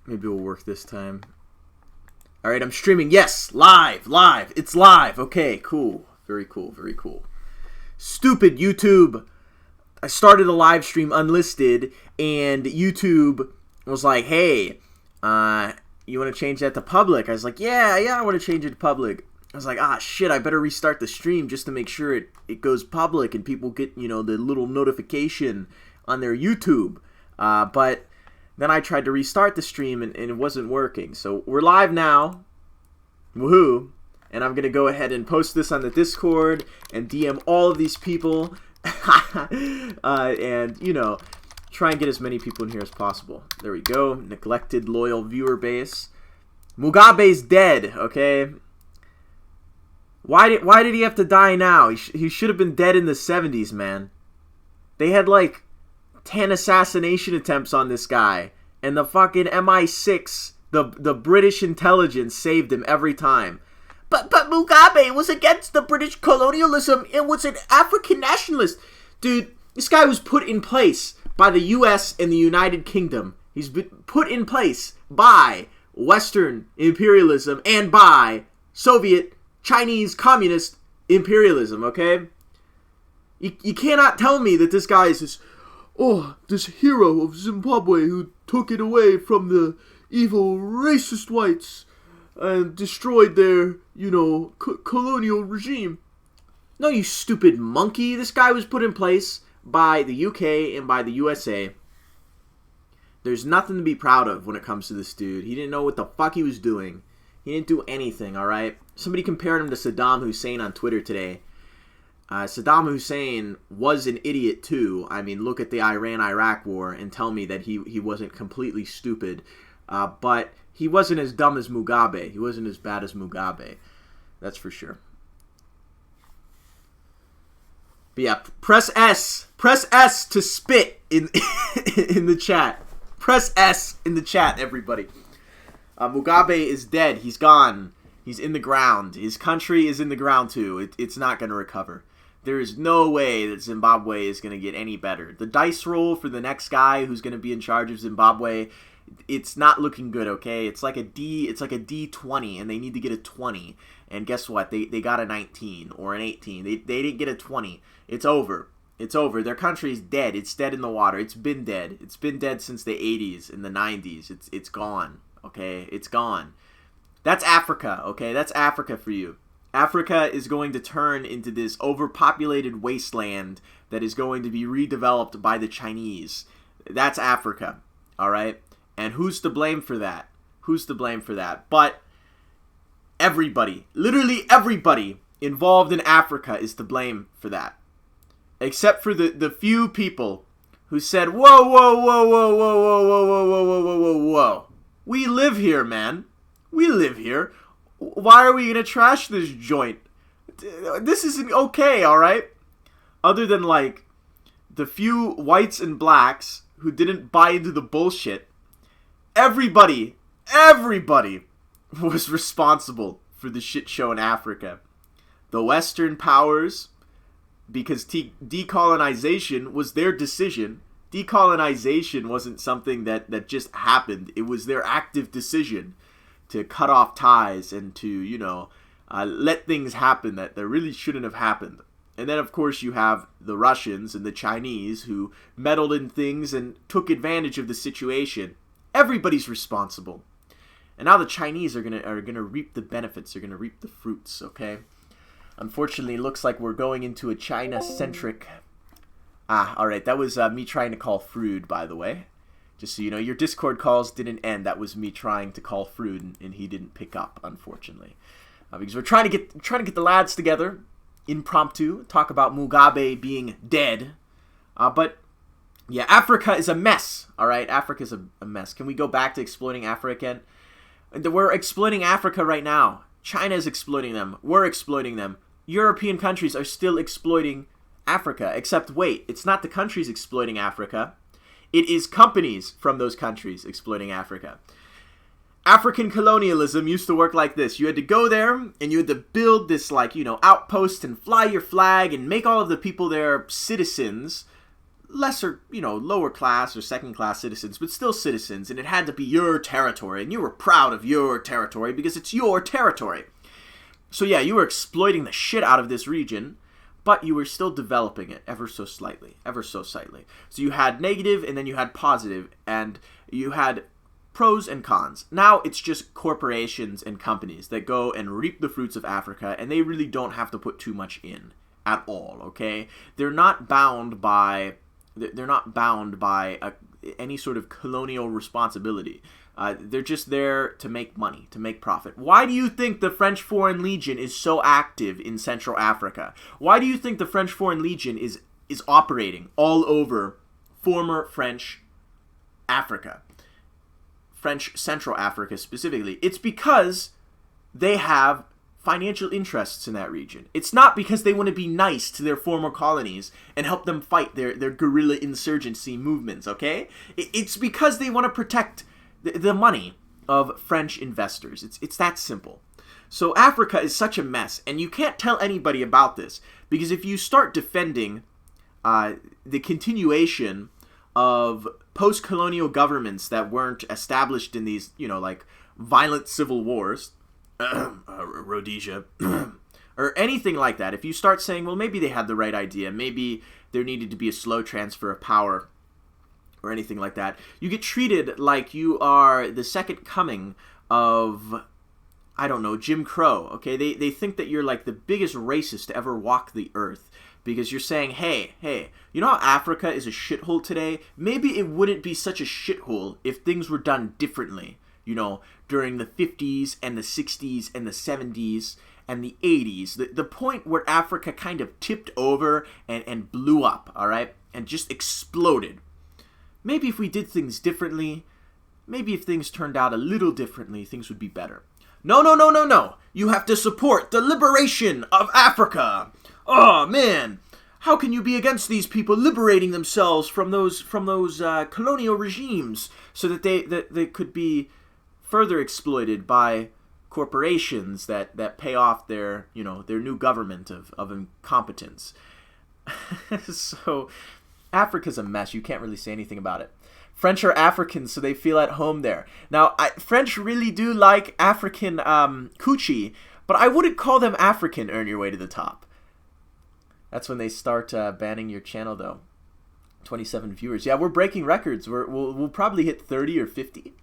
Maybe it'll work this time. Alright, I'm streaming. Yes, live. It's live. Okay, cool. Very cool. Stupid YouTube. I started a live stream unlisted, and YouTube was like, hey, you want to change that to public? I was like, yeah, I want to change it to public. I was like, shit, I better restart the stream just to make sure it goes public and people get, the little notification on their YouTube. But then I tried to restart the stream and it wasn't working. So we're live now. Woohoo. And I'm going to go ahead and post this on the Discord and DM all of these people. And, try and get as many people in here as possible. There we go. Neglected loyal viewer base. Mugabe is dead, okay? Why did he have to die now? He should have been dead in the 70s, man. They had like 10 assassination attempts on this guy, and the fucking MI6, the British intelligence, saved him every time. But Mugabe was against the British colonialism and was an African nationalist. Dude, this guy was put in place by the US and the United Kingdom. He's been put in place by Western imperialism and by Soviet, Chinese, communist imperialism, okay? You cannot tell me that this guy is this hero of Zimbabwe who took it away from the evil racist whites and destroyed their, colonial regime. No, you stupid monkey. This guy was put in place by the UK and by the USA. There's nothing to be proud of when it comes to this dude. He didn't know what the fuck he was doing. He didn't do anything, alright? Somebody compared him to Saddam Hussein on Twitter today. Saddam Hussein was an idiot too. I mean, look at the Iran-Iraq war and tell me that he wasn't completely stupid. But he wasn't as dumb as Mugabe. He wasn't as bad as Mugabe. That's for sure. But yeah, press S. Press S to spit in in the chat. Press S in the chat, everybody. Mugabe is dead. He's gone. He's in the ground. His country is in the ground too. It's not going to recover. There is no way that Zimbabwe is going to get any better. The dice roll for the next guy who's going to be in charge of Zimbabwe, it's not looking good, okay? It's like a D20, and they need to get a 20. And guess what? They got a 19 or an 18. They didn't get a 20. It's over. It's over. Their country is dead. It's dead in the water. It's been dead. It's been dead since the 80s and the 90s. It's gone, okay? It's gone. That's Africa, okay? That's Africa for you. Africa is going to turn into this overpopulated wasteland that is going to be redeveloped by the Chinese. That's Africa, all right? And who's to blame for that? Who's to blame for that? But everybody, literally everybody involved in Africa is to blame for that. Except for the few people who said, whoa. We live here, man. We live here. Why are we going to trash this joint? This isn't okay, alright? Other than, like, the few whites and blacks who didn't buy into the bullshit, everybody was responsible for the shit show in Africa. The Western powers, because decolonization was their decision. Decolonization wasn't something that just happened. It was their active decision to cut off ties and to, let things happen that really shouldn't have happened. And then, of course, you have the Russians and the Chinese who meddled in things and took advantage of the situation. Everybody's responsible. And now the Chinese are gonna reap the benefits. They're gonna reap the fruits, okay? Unfortunately, it looks like we're going into a China-centric... alright, that was me trying to call Frood, by the way. Just so you know, your Discord calls didn't end. That was me trying to call Frood, and he didn't pick up, unfortunately. Because we're trying to get the lads together, impromptu, talk about Mugabe being dead. But, yeah, Africa is a mess, alright? Africa's a mess. Can we go back to exploiting Africa again? We're exploiting Africa right now. China is exploiting them. We're exploiting them. European countries are still exploiting Africa. Except, wait, it's not the countries exploiting Africa. It is companies from those countries exploiting Africa. African colonialism used to work like this. You had to go there, and you had to build this, outpost and fly your flag and make all of the people there citizens, lesser, lower class or second class citizens, but still citizens, and it had to be your territory, and you were proud of your territory because it's your territory. So yeah, you were exploiting the shit out of this region, but you were still developing it ever so slightly. So you had negative, and then you had positive, and you had pros and cons. Now it's just corporations and companies that go and reap the fruits of Africa, and they really don't have to put too much in at all, okay? They're not bound by any sort of colonial responsibility. They're just there to make money, to make profit. Why do you think the French Foreign Legion is so active in Central Africa? Why do you think the French Foreign Legion is operating all over former French Africa? French Central Africa specifically. It's because they have financial interests in that region. It's not because they want to be nice to their former colonies and help them fight their guerrilla insurgency movements, okay? It's because they want to protect the money of French investors. It's that simple. So Africa is such a mess, and you can't tell anybody about this, because if you start defending the continuation of post-colonial governments that weren't established in these, violent civil wars, Rhodesia, or anything like that, if you start saying, well, maybe they had the right idea, maybe there needed to be a slow transfer of power, or anything like that, you get treated like you are the second coming of, I don't know, Jim Crow, okay? They think that you're like the biggest racist to ever walk the earth, because you're saying, hey, you know how Africa is a shithole today? Maybe it wouldn't be such a shithole if things were done differently, during the 50s and the 60s and the 70s and the 80s. The point where Africa kind of tipped over and blew up, all right? And just exploded. Maybe if we did things differently, maybe if things turned out a little differently, things would be better. No. You have to support the liberation of Africa. Oh, man. How can you be against these people liberating themselves from those colonial regimes so that they could be further exploited by corporations that pay off their new government of incompetence? So Africa's a mess. You can't really say anything about it. French are Africans, so they feel at home there. Now, French really do like African coochie, but I wouldn't call them African. Earn your way to the top. That's when they start banning your channel, though. 27 viewers. Yeah, we're breaking records. We'll probably hit 30 or 50,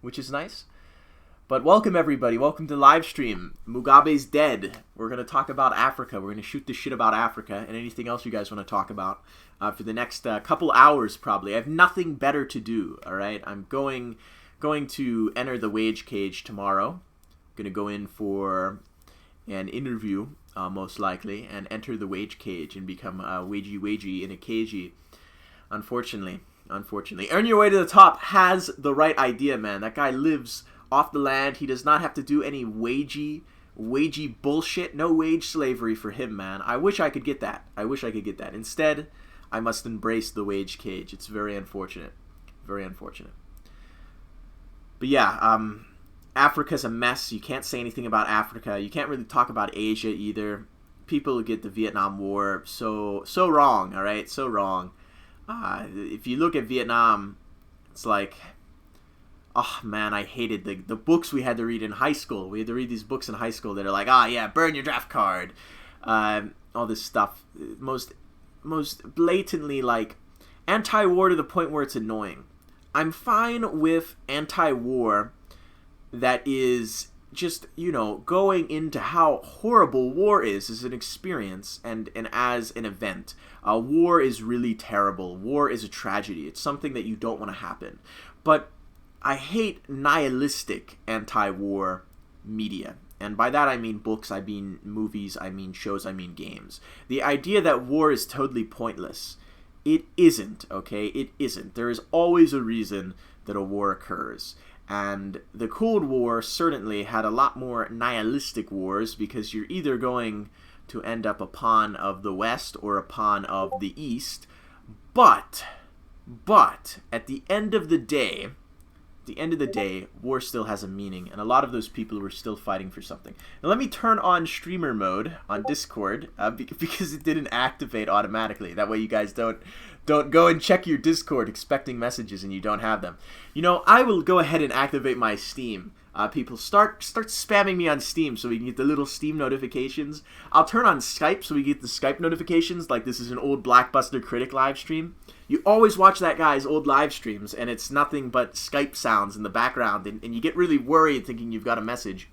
which is nice. But welcome, everybody. Welcome to live stream. Mugabe is dead. We're going to talk about Africa. We're going to shoot the shit about Africa and anything else you guys want to talk about for the next couple hours, probably. I have nothing better to do, all right? I'm going to enter the wage cage tomorrow. Going to go in for an interview, most likely, and enter the wage cage and become wagey in a cagey. Unfortunately. Earn Your Way to the Top has the right idea, man. That guy lives off the land. He does not have to do any wagey bullshit. No wage slavery for him, man. I wish I could get that. Instead, I must embrace the wage cage. It's very unfortunate. But yeah, Africa's a mess. You can't say anything about Africa. You can't really talk about Asia either. People get the Vietnam War so wrong, all right? So wrong. If you look at Vietnam, it's like, oh man, I hated the books we had to read in high school. We had to read these books in high school that are like, yeah, burn your draft card. All this stuff. Most blatantly, like, anti-war to the point where it's annoying. I'm fine with anti-war that is just, going into how horrible war is as an experience and as an event. War is really terrible. War is a tragedy. It's something that you don't want to happen. But I hate nihilistic anti-war media. And by that I mean books, I mean movies, I mean shows, I mean games. The idea that war is totally pointless. It isn't, okay? It isn't. There is always a reason that a war occurs. And the Cold War certainly had a lot more nihilistic wars because you're either going to end up a pawn of the West or a pawn of the East. But at the end of the day, the end of the day, war still has a meaning, and a lot of those people were still fighting for something. Now let me turn on streamer mode on Discord because it didn't activate automatically. That way you guys don't go and check your Discord expecting messages and you don't have them. You know, I will go ahead and activate my Steam. People start spamming me on Steam so we can get the little Steam notifications. I'll turn on Skype so we get the Skype notifications, like this is an old Blackbuster Critic live stream. You always watch that guy's old live streams, and it's nothing but Skype sounds in the background, and you get really worried thinking you've got a message.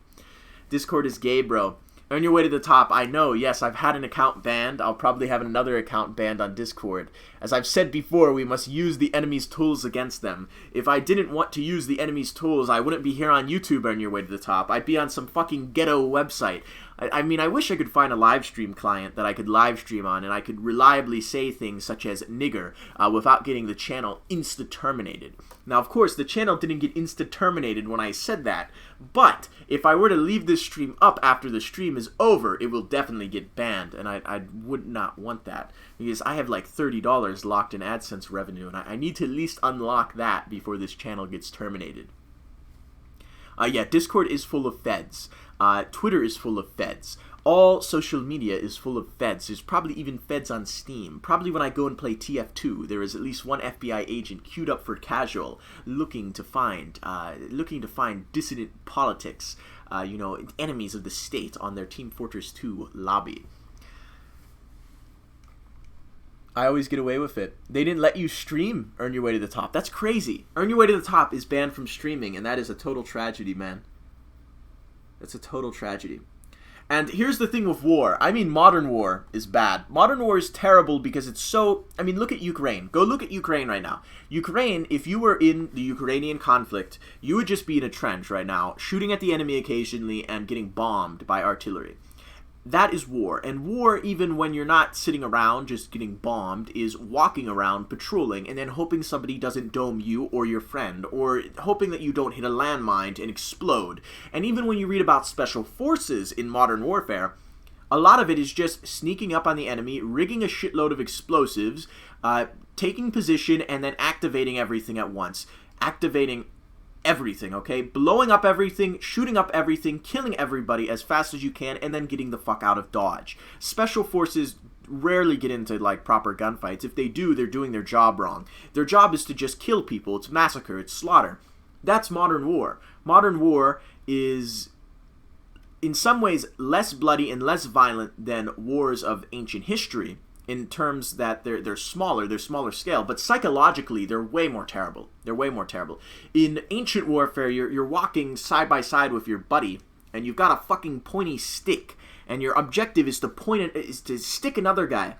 Discord is gay, bro. Earn your way to the top. I know, yes, I've had an account banned. I'll probably have another account banned on Discord. As I've said before, we must use the enemy's tools against them. If I didn't want to use the enemy's tools, I wouldn't be here on YouTube Earn Your Way to the Top. I'd be on some fucking ghetto website. I mean, I wish I could find a live stream client that I could live stream on and I could reliably say things such as nigger without getting the channel insta-terminated. Now, of course, the channel didn't get insta-terminated when I said that, but if I were to leave this stream up after the stream is over, it will definitely get banned, and I would not want that, because I have like $30 locked in AdSense revenue, and I need to at least unlock that before this channel gets terminated. Yeah, Discord is full of feds. Twitter is full of feds. All social media is full of feds. There's probably even feds on Steam. Probably when I go and play TF2, there is at least one FBI agent queued up for casual, looking to find dissident politics, you know, enemies of the state on their Team Fortress 2 lobby. I always get away with it. They didn't let you stream Earn Your Way to the Top. That's crazy. Earn Your Way to the Top is banned from streaming, and that is a total tragedy, man. That's a total tragedy. And here's the thing with war. I mean, modern war is bad. Modern war is terrible because it's so... I mean, look at Ukraine. Go look at Ukraine right now. Ukraine, if you were in the Ukrainian conflict, you would just be in a trench right now, shooting at the enemy occasionally and getting bombed by artillery. That is war. And war, even when you're not sitting around just getting bombed, is walking around, patrolling, and then hoping somebody doesn't dome you or your friend, or hoping that you don't hit a landmine and explode. And even when you read about special forces in modern warfare, a lot of it is just sneaking up on the enemy, rigging a shitload of explosives, taking position, and then activating everything at once. Activating everything, okay? Blowing up everything, shooting up everything, killing everybody as fast as you can, and then getting the fuck out of Dodge. Special forces rarely get into, like, proper gunfights. If they do, they're doing their job wrong. Their job is to just kill people. It's massacre. It's slaughter. That's modern war. Modern war is, in some ways, less bloody and less violent than wars of ancient history, in terms that they're smaller scale, but psychologically they're way more terrible. They're way more terrible. In ancient warfare, you're walking side by side with your buddy, and you've got a fucking pointy stick, and your objective is to stick another guy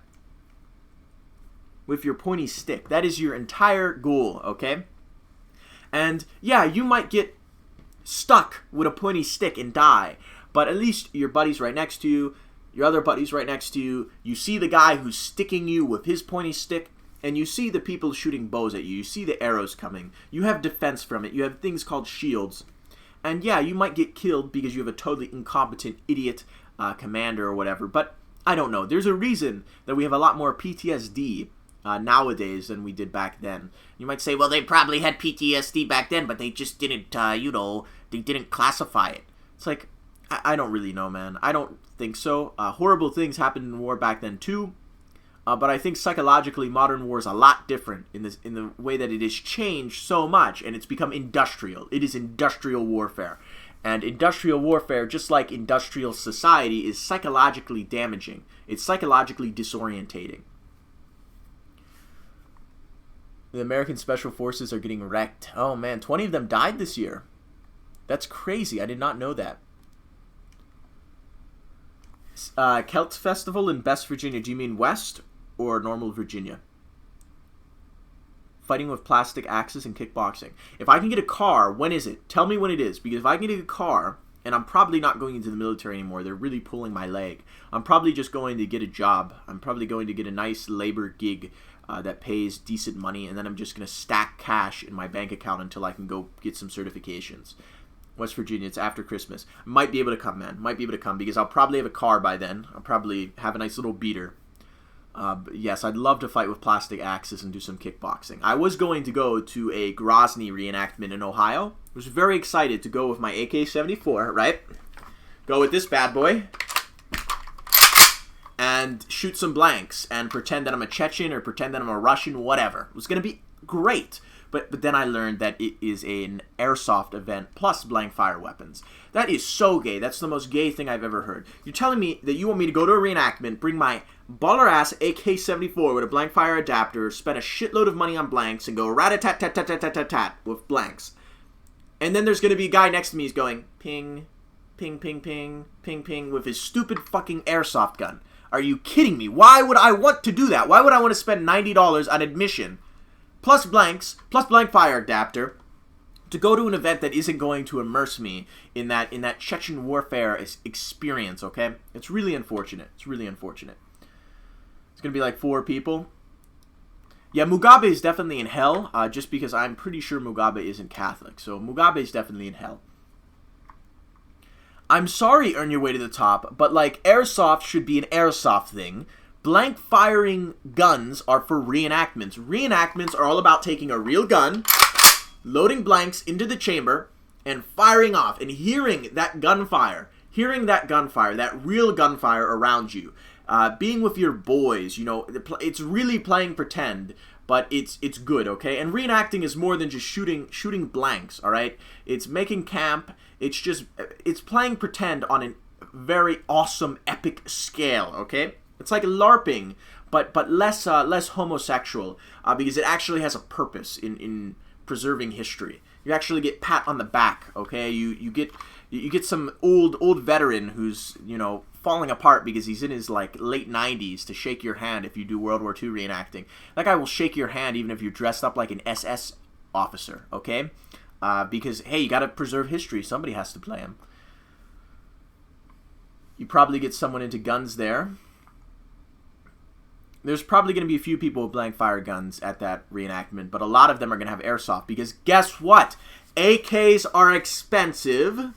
with your pointy stick. That is your entire goal, okay? And yeah, you might get stuck with a pointy stick and die, but at least your buddy's right next to you. Your other buddy's right next to you. You see the guy who's sticking you with his pointy stick, and you see the people shooting bows at you. You see the arrows coming. You have defense from it. You have things called shields. And yeah, you might get killed because you have a totally incompetent idiot commander or whatever, but I don't know. There's a reason that we have a lot more PTSD nowadays than we did back then. You might say, well, they probably had PTSD back then, but they just didn't, they didn't classify it. It's like, I don't really know, man. I don't think so. Horrible things happened in war back then too, but I think psychologically modern war is a lot different in the way that it has changed so much, and it's become industrial. It is industrial warfare, and industrial warfare, just like industrial society, is psychologically damaging. It's psychologically disorientating. The American Special Forces are getting wrecked. Oh man, 20 of them died this year. That's crazy. I did not know that. Celt Festival in Best Virginia. Do you mean West or normal Virginia? Fighting with plastic axes and kickboxing. If I can get a car, when is it? Tell me when it is. Because if I can get a car, and I'm probably not going into the military anymore. They're really pulling my leg. I'm probably just going to get a job. I'm probably going to get a nice labor gig that pays decent money, and then I'm just going to stack cash in my bank account until I can go get some certifications. West Virginia, it's after Christmas. Might be able to come, man. Might be able to come because I'll probably have a car by then. I'll probably have a nice little beater. Yes, I'd love to fight with plastic axes and do some kickboxing. I was going to go to a Grozny reenactment in Ohio. I was very excited to go with my AK-74, right? Go with this bad boy and shoot some blanks and pretend that I'm a Chechen or pretend that I'm a Russian, whatever. It was going to be great. But then I learned that it is an airsoft event plus blank fire weapons. That is so gay. That's the most gay thing I've ever heard. You're telling me that you want me to go to a reenactment, bring my baller-ass AK-74 with a blank fire adapter, spend a shitload of money on blanks, and go rat-a-tat-tat-tat-tat-tat-tat with blanks. And then there's going to be a guy next to me who's going ping, ping, ping, ping, ping, ping with his stupid fucking airsoft gun. Are you kidding me? Why would I want to do that? Why would I want to spend $90 on admission plus blanks, plus blank fire adapter, to go to an event that isn't going to immerse me in that Chechen warfare experience, okay? It's really unfortunate. It's really unfortunate. It's going to be like 4 people. Yeah, Mugabe is definitely in hell, just because I'm pretty sure Mugabe isn't Catholic. So Mugabe is definitely in hell. I'm sorry, Earn Your Way to the Top, but like airsoft should be an airsoft thing. Blank firing guns are for reenactments. Reenactments are all about taking a real gun, loading blanks into the chamber, and firing off, and hearing that gunfire, that real gunfire around you. Being with your boys, you know, it's really playing pretend, but it's good, okay? And reenacting is more than just shooting blanks, all right? It's making camp. It's playing pretend on a very awesome, epic scale, okay? It's like LARPing, but less homosexual, because it actually has a purpose in preserving history. You actually get pat on the back, okay? You get some old veteran who's, you know, falling apart because he's in his like late 90s to shake your hand if you do World War II reenacting. That guy will shake your hand even if you're dressed up like an SS officer, okay? Because hey, you got to preserve history. Somebody has to play him. You probably get someone into guns there. There's probably going to be a few people with blank fire guns at that reenactment, but a lot of them are going to have airsoft, because guess what? AKs are expensive,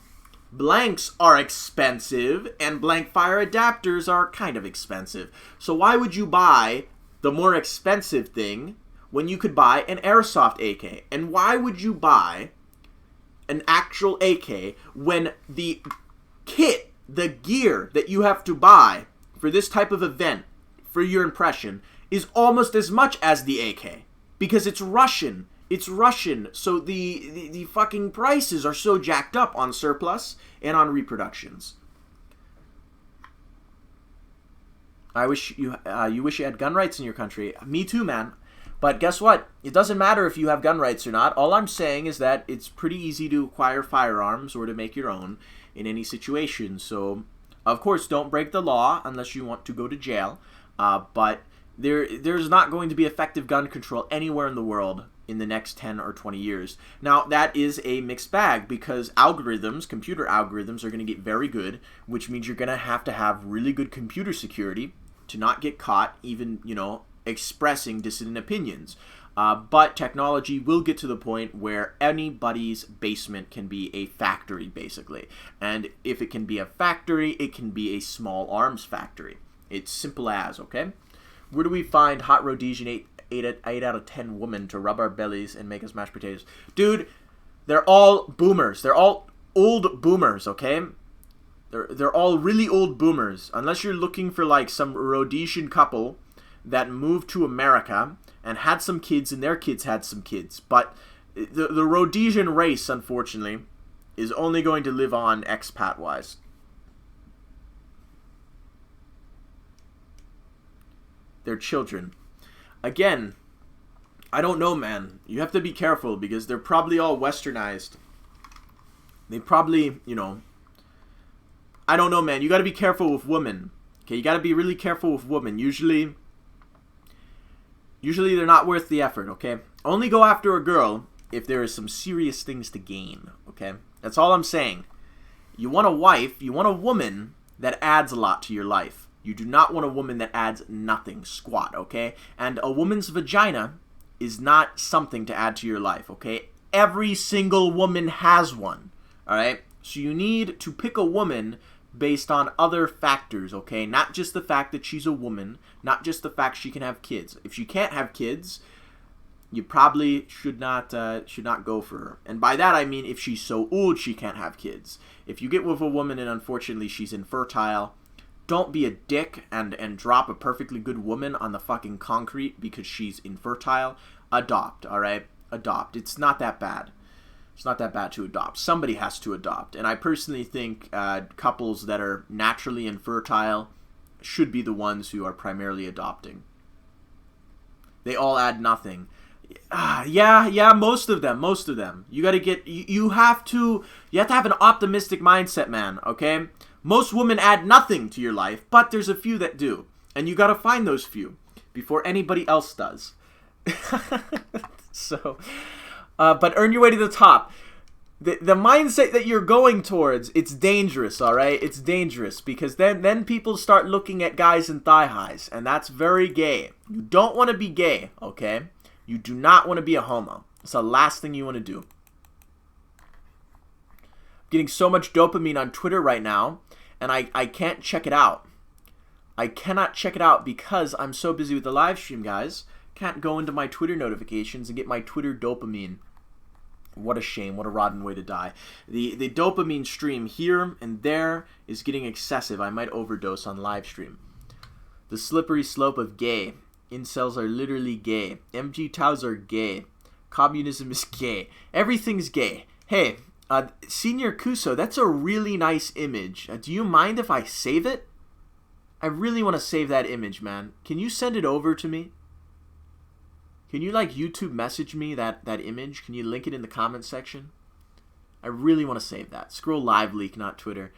blanks are expensive, and blank fire adapters are kind of expensive. So why would you buy the more expensive thing when you could buy an airsoft AK? And why would you buy an actual AK when the kit, the gear that you have to buy for this type of event, for your impression, is almost as much as the AK, because it's Russian. It's Russian, so the fucking prices are so jacked up on surplus and on reproductions. I wish you wish you had gun rights in your country. Me too, man. But guess what? It doesn't matter if you have gun rights or not. All I'm saying is that it's pretty easy to acquire firearms or to make your own in any situation. So, of course, don't break the law unless you want to go to jail. But there's not going to be effective gun control anywhere in the world in the next 10 or 20 years. Now, that is a mixed bag, because computer algorithms are going to get very good, which means you're going to have really good computer security to not get caught even, you know, expressing dissident opinions. But technology will get to the point where anybody's basement can be a factory, basically. And if it can be a factory, it can be a small arms factory. It's simple as, okay? Where do we find hot Rhodesian 8 out of 10 women to rub our bellies and make us mashed potatoes? Dude, they're all boomers. They're all old boomers, okay? They're all really old boomers. Unless you're looking for like some Rhodesian couple that moved to America and had some kids and their kids had some kids. But the Rhodesian race, unfortunately, is only going to live on expat-wise. Their children. Again, I don't know, man. You have to be careful, because they're probably all westernized. They probably, you know, I don't know, man. You got to be careful with women. Okay, you got to be really careful with women. Usually they're not worth the effort, okay? Only go after a girl if there is some serious things to gain, okay? That's all I'm saying. You want a wife, you want a woman that adds a lot to your life. You do not want a woman that adds nothing, squat, okay? And a woman's vagina is not something to add to your life, okay? Every single woman has one, all right? So you need to pick a woman based on other factors, okay? Not just the fact that she's a woman, not just the fact she can have kids. If she can't have kids, you probably should not go for her. And by that I mean if she's so old she can't have kids. If you get with a woman and unfortunately she's infertile, don't be a dick and drop a perfectly good woman on the fucking concrete because she's infertile. Adopt, alright? Adopt. It's not that bad. It's not that bad to adopt. Somebody has to adopt. And I personally think couples that are naturally infertile should be the ones who are primarily adopting. They all add nothing. Yeah, most of them. You gotta get, you have to have an optimistic mindset, man, okay? Most women add nothing to your life, but there's a few that do. And you gotta find those few before anybody else does. So, but earn your way to the top. The mindset that you're going towards, it's dangerous, alright? It's dangerous because then people start looking at guys in thigh highs, and that's very gay. You don't want to be gay, okay? You do not want to be a homo. It's the last thing you want to do. I'm getting so much dopamine on Twitter right now, and I can't check it out. I cannot check it out because I'm so busy with the live stream, guys. Can't go into my Twitter notifications and get my Twitter dopamine. What a shame. What a rotten way to die. The dopamine stream here and there is getting excessive. I might overdose on live stream. The slippery slope of gay. Incels are literally gay. MG Taos are gay. Communism is gay. Everything's gay. Hey, Senior Kuso, that's a really nice image. Do you mind if I save it? I really want to save that image, man. Can you send it over to me? Can you, like, YouTube message me that image? Can you link it in the comments section? I really want to save that. Scroll Live Leak, not Twitter.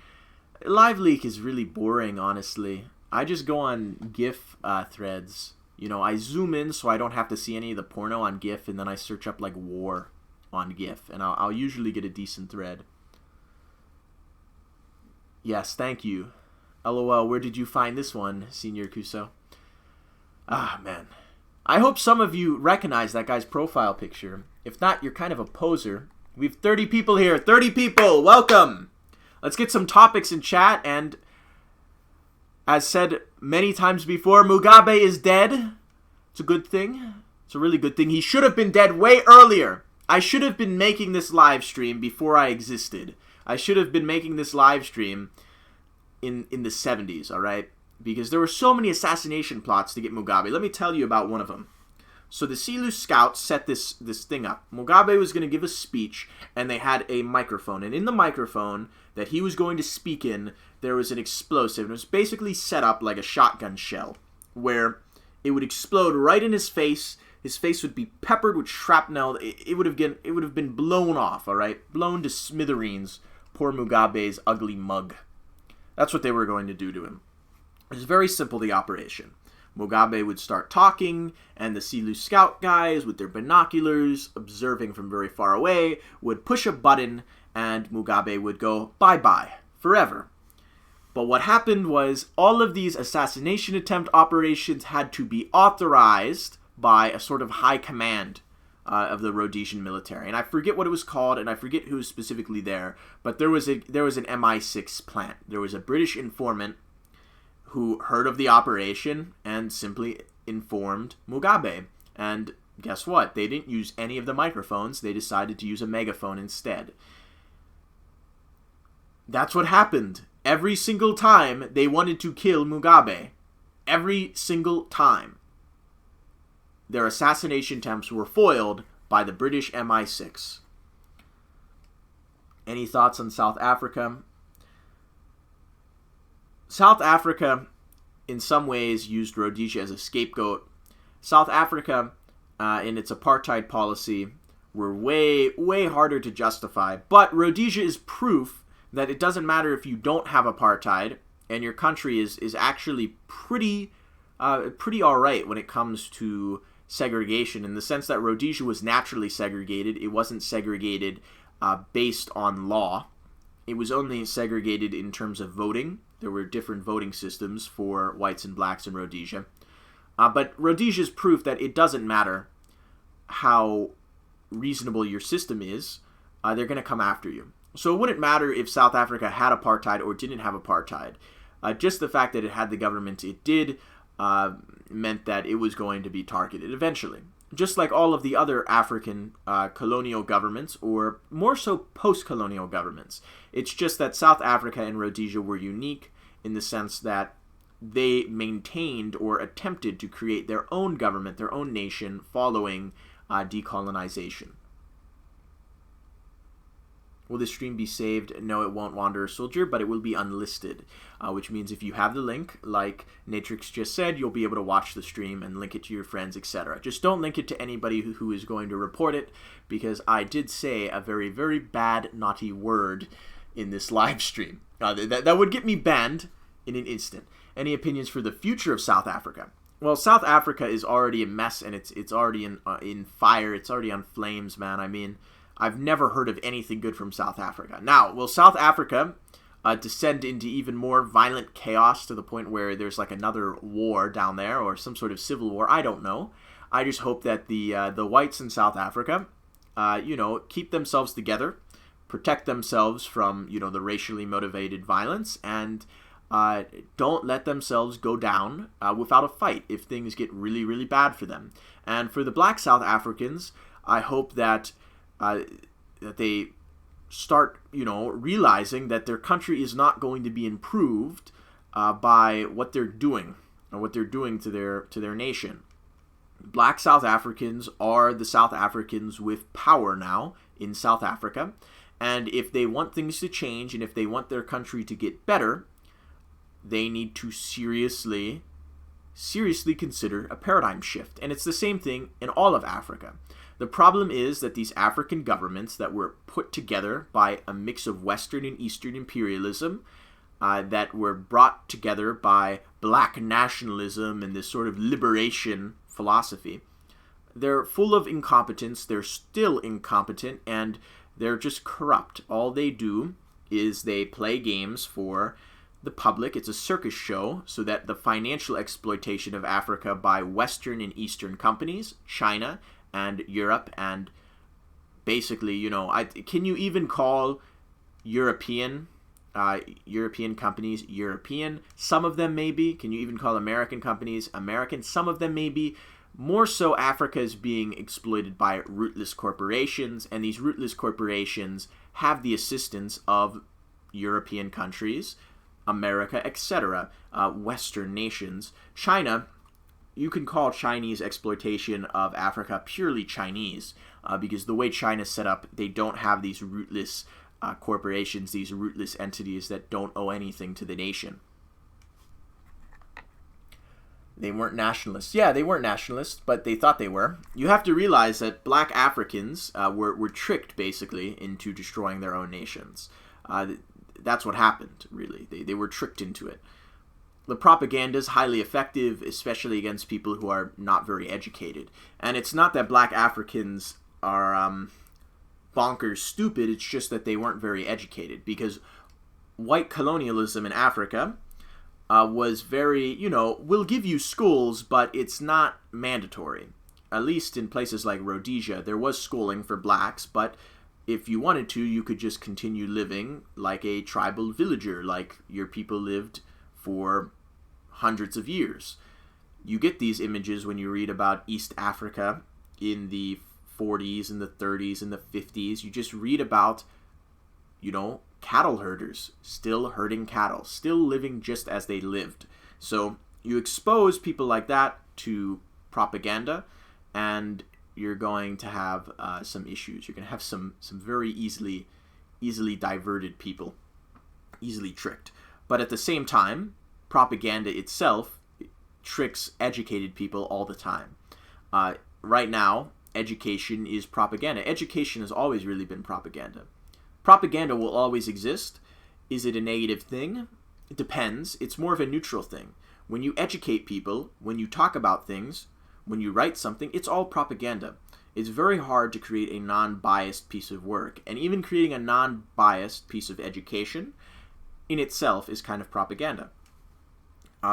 Live Leak is really boring, honestly. I just go on GIF threads. You know, I zoom in so I don't have to see any of the porno on GIF, and then I search up, like, war on GIF, and I'll usually get a decent thread. Yes, thank you. LOL, where did you find this one, Senior Kuso? Ah, man. I hope some of you recognize that guy's profile picture. If not, you're kind of a poser. We have 30 people here. 30 people! Welcome! Let's get some topics in chat, and as said many times before, Mugabe is dead. It's a good thing. It's a really good thing. He should have been dead way earlier. I should have been making this live stream before I existed. I should have been making this live stream in the 70s, alright? Because there were so many assassination plots to get Mugabe. Let me tell you about one of them. So the Silu scouts set this thing up. Mugabe was going to give a speech, and they had a microphone. And in the microphone that he was going to speak in, there was an explosive. And it was basically set up like a shotgun shell, where it would explode right in his face. His face would be peppered with shrapnel. It would have been blown off, all right? Blown to smithereens. Poor Mugabe's ugly mug. That's what they were going to do to him. It was very simple, the operation. Mugabe would start talking, and the Silu scout guys, with their binoculars, observing from very far away, would push a button, and Mugabe would go bye-bye, forever. But what happened was, all of these assassination attempt operations had to be authorized by a sort of high command of the Rhodesian military. And I forget what it was called, and I forget who was specifically there, but there was an MI6 plant. There was a British informant who heard of the operation and simply informed Mugabe. And guess what? They didn't use any of the microphones. They decided to use a megaphone instead. That's what happened. Every single time they wanted to kill Mugabe. Every single time. Their assassination attempts were foiled by the British MI6. Any thoughts on South Africa? South Africa, in some ways, used Rhodesia as a scapegoat. South Africa, in its apartheid policy, were way, way harder to justify. But Rhodesia is proof that it doesn't matter if you don't have apartheid, and your country is actually pretty alright when it comes to segregation, in the sense that Rhodesia was naturally segregated. It wasn't segregated based on law. It was only segregated in terms of voting. There were different voting systems for whites and blacks in Rhodesia. But Rhodesia is proof that it doesn't matter how reasonable your system is. They're going to come after you. So it wouldn't matter if South Africa had apartheid or didn't have apartheid. Just the fact that it had the government it did meant that it was going to be targeted eventually. Just like all of the other African colonial governments, or more so post-colonial governments. It's just that South Africa and Rhodesia were unique in the sense that they maintained or attempted to create their own government, their own nation, following decolonization. Will this stream be saved? No, it won't, Wanderer Soldier, but it will be unlisted, which means if you have the link, like Natrix just said, you'll be able to watch the stream and link it to your friends, etc. Just don't link it to anybody who is going to report it, because I did say a very, very bad, naughty word in this live stream. That would get me banned in an instant. Any opinions for the future of South Africa? Well, South Africa is already a mess, and it's already in fire. It's already on flames, man. I mean, I've never heard of anything good from South Africa. Now, will South Africa descend into even more violent chaos to the point where there's like another war down there or some sort of civil war? I don't know. I just hope that the whites in South Africa, keep themselves together, protect themselves from, the racially motivated violence, and don't let themselves go down without a fight if things get really, really bad for them. And for the black South Africans, I hope that they start, realizing that their country is not going to be improved by what they're doing or what they're doing to their nation. Black South Africans are the South Africans with power now in South Africa, and if they want things to change and if they want their country to get better, they need to seriously consider a paradigm shift. And it's the same thing in all of Africa. The problem is that these African governments that were put together by a mix of Western and Eastern imperialism, that were brought together by black nationalism and this sort of liberation philosophy, they're full of incompetence, they're still incompetent, and they're just corrupt. All they do is they play games for the public. It's a circus show so that the financial exploitation of Africa by Western and Eastern companies, China and Europe, and basically, can you even call European companies European? Some of them maybe. Can you even call American companies American? Some of them maybe. More so, Africa is being exploited by rootless corporations, and these rootless corporations have the assistance of European countries, America, etc., Western nations. China, you can call Chinese exploitation of Africa purely Chinese, because the way China's set up, they don't have these rootless corporations, these rootless entities that don't owe anything to the nation. They weren't nationalists. Yeah, they weren't nationalists, but they thought they were. You have to realize that black Africans were tricked, basically, into destroying their own nations. That's what happened, really. They were tricked into it. The propaganda is highly effective, especially against people who are not very educated. And it's not that black Africans are bonkers stupid, it's just that they weren't very educated. Because white colonialism in Africa was very, we'll give you schools, but it's not mandatory. At least in places like Rhodesia, there was schooling for blacks, but if you wanted to, you could just continue living like a tribal villager, like your people lived for hundreds of years. You get these images when you read about East Africa in the 40s and the 30s and the 50s. You just read about, cattle herders still herding cattle, still living just as they lived. So you expose people like that to propaganda, and you're going to have some issues. You're going to have some very easily diverted people, easily tricked. But at the same time, propaganda itself tricks educated people all the time. Right now, education is propaganda. Education has always really been propaganda. Propaganda will always exist. Is it a negative thing? It depends. It's more of a neutral thing. When you educate people, when you talk about things, when you write something, it's all propaganda. It's very hard to create a non-biased piece of work. And even creating a non-biased piece of education in itself is kind of propaganda.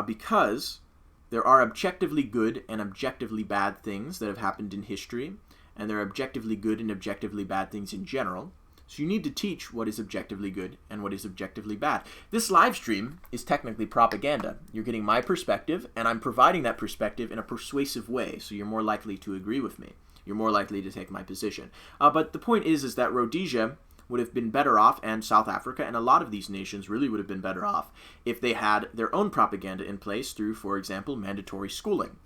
Because there are objectively good and objectively bad things that have happened in history, and there are objectively good and objectively bad things in general. So you need to teach what is objectively good and what is objectively bad. This live stream is technically propaganda. You're getting my perspective, and I'm providing that perspective in a persuasive way, so you're more likely to agree with me. You're more likely to take my position. But the point is that Rhodesia would have been better off, and South Africa, and a lot of these nations really would have been better off if they had their own propaganda in place through, for example, mandatory schooling.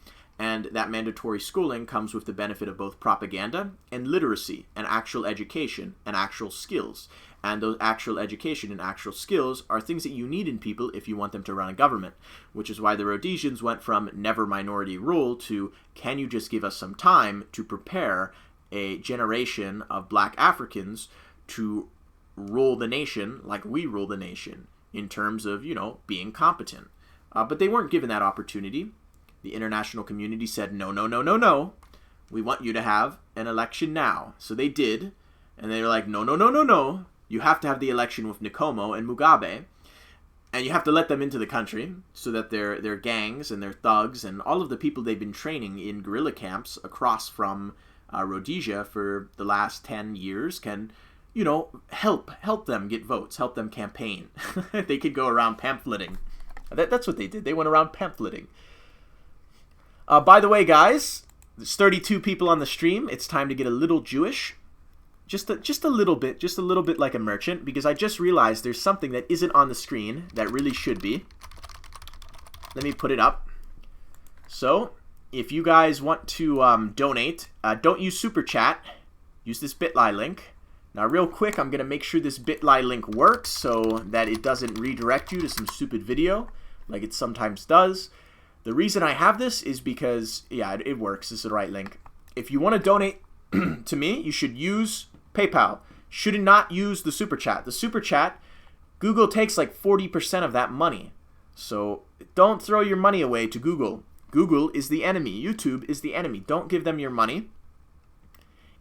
And that mandatory schooling comes with the benefit of both propaganda and literacy and actual education and actual skills. And those actual education and actual skills are things that you need in people if you want them to run a government, which is why the Rhodesians went from never minority rule to can you just give us some time to prepare a generation of black Africans to rule the nation like we rule the nation in terms of, being competent. But they weren't given that opportunity. The international community said, no, no, no, no, no. We want you to have an election now. So they did. And they were like, no, no, no, no, no. You have to have the election with Nkomo and Mugabe. And you have to let them into the country so that their gangs and their thugs and all of the people they've been training in guerrilla camps across from Rhodesia for the last 10 years can, help them get votes, help them campaign. They could go around pamphleting. That's what they did. They went around pamphleting. By the way, guys, there's 32 people on the stream. It's time to get a little Jewish. Just a little bit like a merchant, because I just realized there's something that isn't on the screen that really should be. Let me put it up. So, if you guys want to donate, don't use Super Chat. Use this Bitly link. Now, real quick, I'm going to make sure this Bitly link works so that it doesn't redirect you to some stupid video like it sometimes does. The reason I have this is because, yeah, it works. This is the right link. If you want to donate to me, you should use PayPal. Should not use the Super Chat. The Super Chat, Google takes like 40% of that money. So don't throw your money away to Google. Google is the enemy. YouTube is the enemy. Don't give them your money.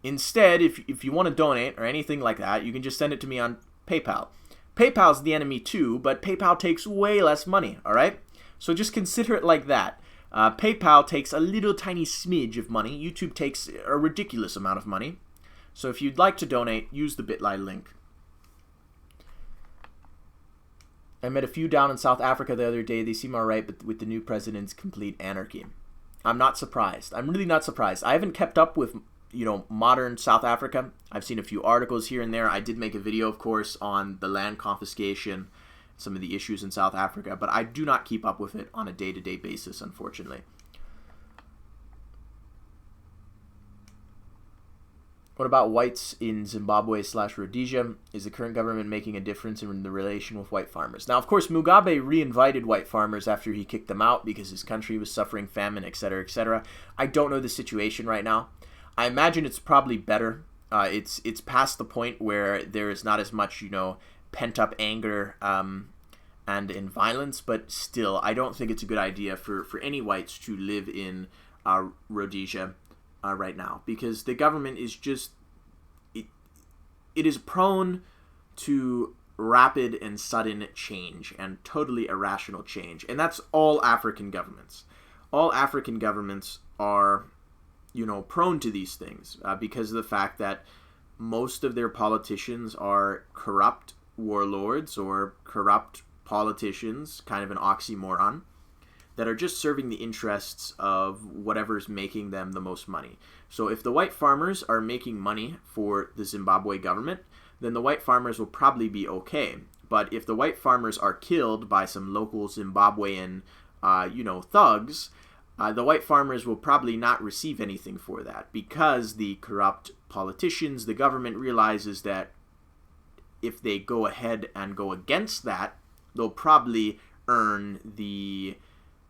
Instead, if you want to donate or anything like that, you can just send it to me on PayPal. PayPal's the enemy too, but PayPal takes way less money, all right? So just consider it like that. PayPal takes a little tiny smidge of money. YouTube takes a ridiculous amount of money. So if you'd like to donate, use the Bitly link. I met a few down in South Africa the other day. They seem alright, but with the new president's complete anarchy. I'm not surprised. I'm really not surprised. I haven't kept up with, modern South Africa. I've seen a few articles here and there. I did make a video, of course, on the land confiscation, some of the issues in South Africa, but I do not keep up with it on a day-to-day basis, unfortunately. What about whites in Zimbabwe/Rhodesia? Is the current government making a difference in the relation with white farmers? Now, of course, Mugabe re-invited white farmers after he kicked them out because his country was suffering famine, etc., etc. I don't know the situation right now. I imagine it's probably better. It's past the point where there is not as much, pent-up anger and in violence, but still, I don't think it's a good idea for any whites to live in Rhodesia right now, because the government is just, it is prone to rapid and sudden change and totally irrational change, and that's all African governments. All African governments are, prone to these things because of the fact that most of their politicians are corrupt warlords or corrupt politicians, kind of an oxymoron, that are just serving the interests of whatever's making them the most money. So if the white farmers are making money for the Zimbabwe government, then the white farmers will probably be okay. But if the white farmers are killed by some local Zimbabwean, thugs, the white farmers will probably not receive anything for that, because the corrupt politicians, the government realizes that if they go ahead and go against that, they'll probably earn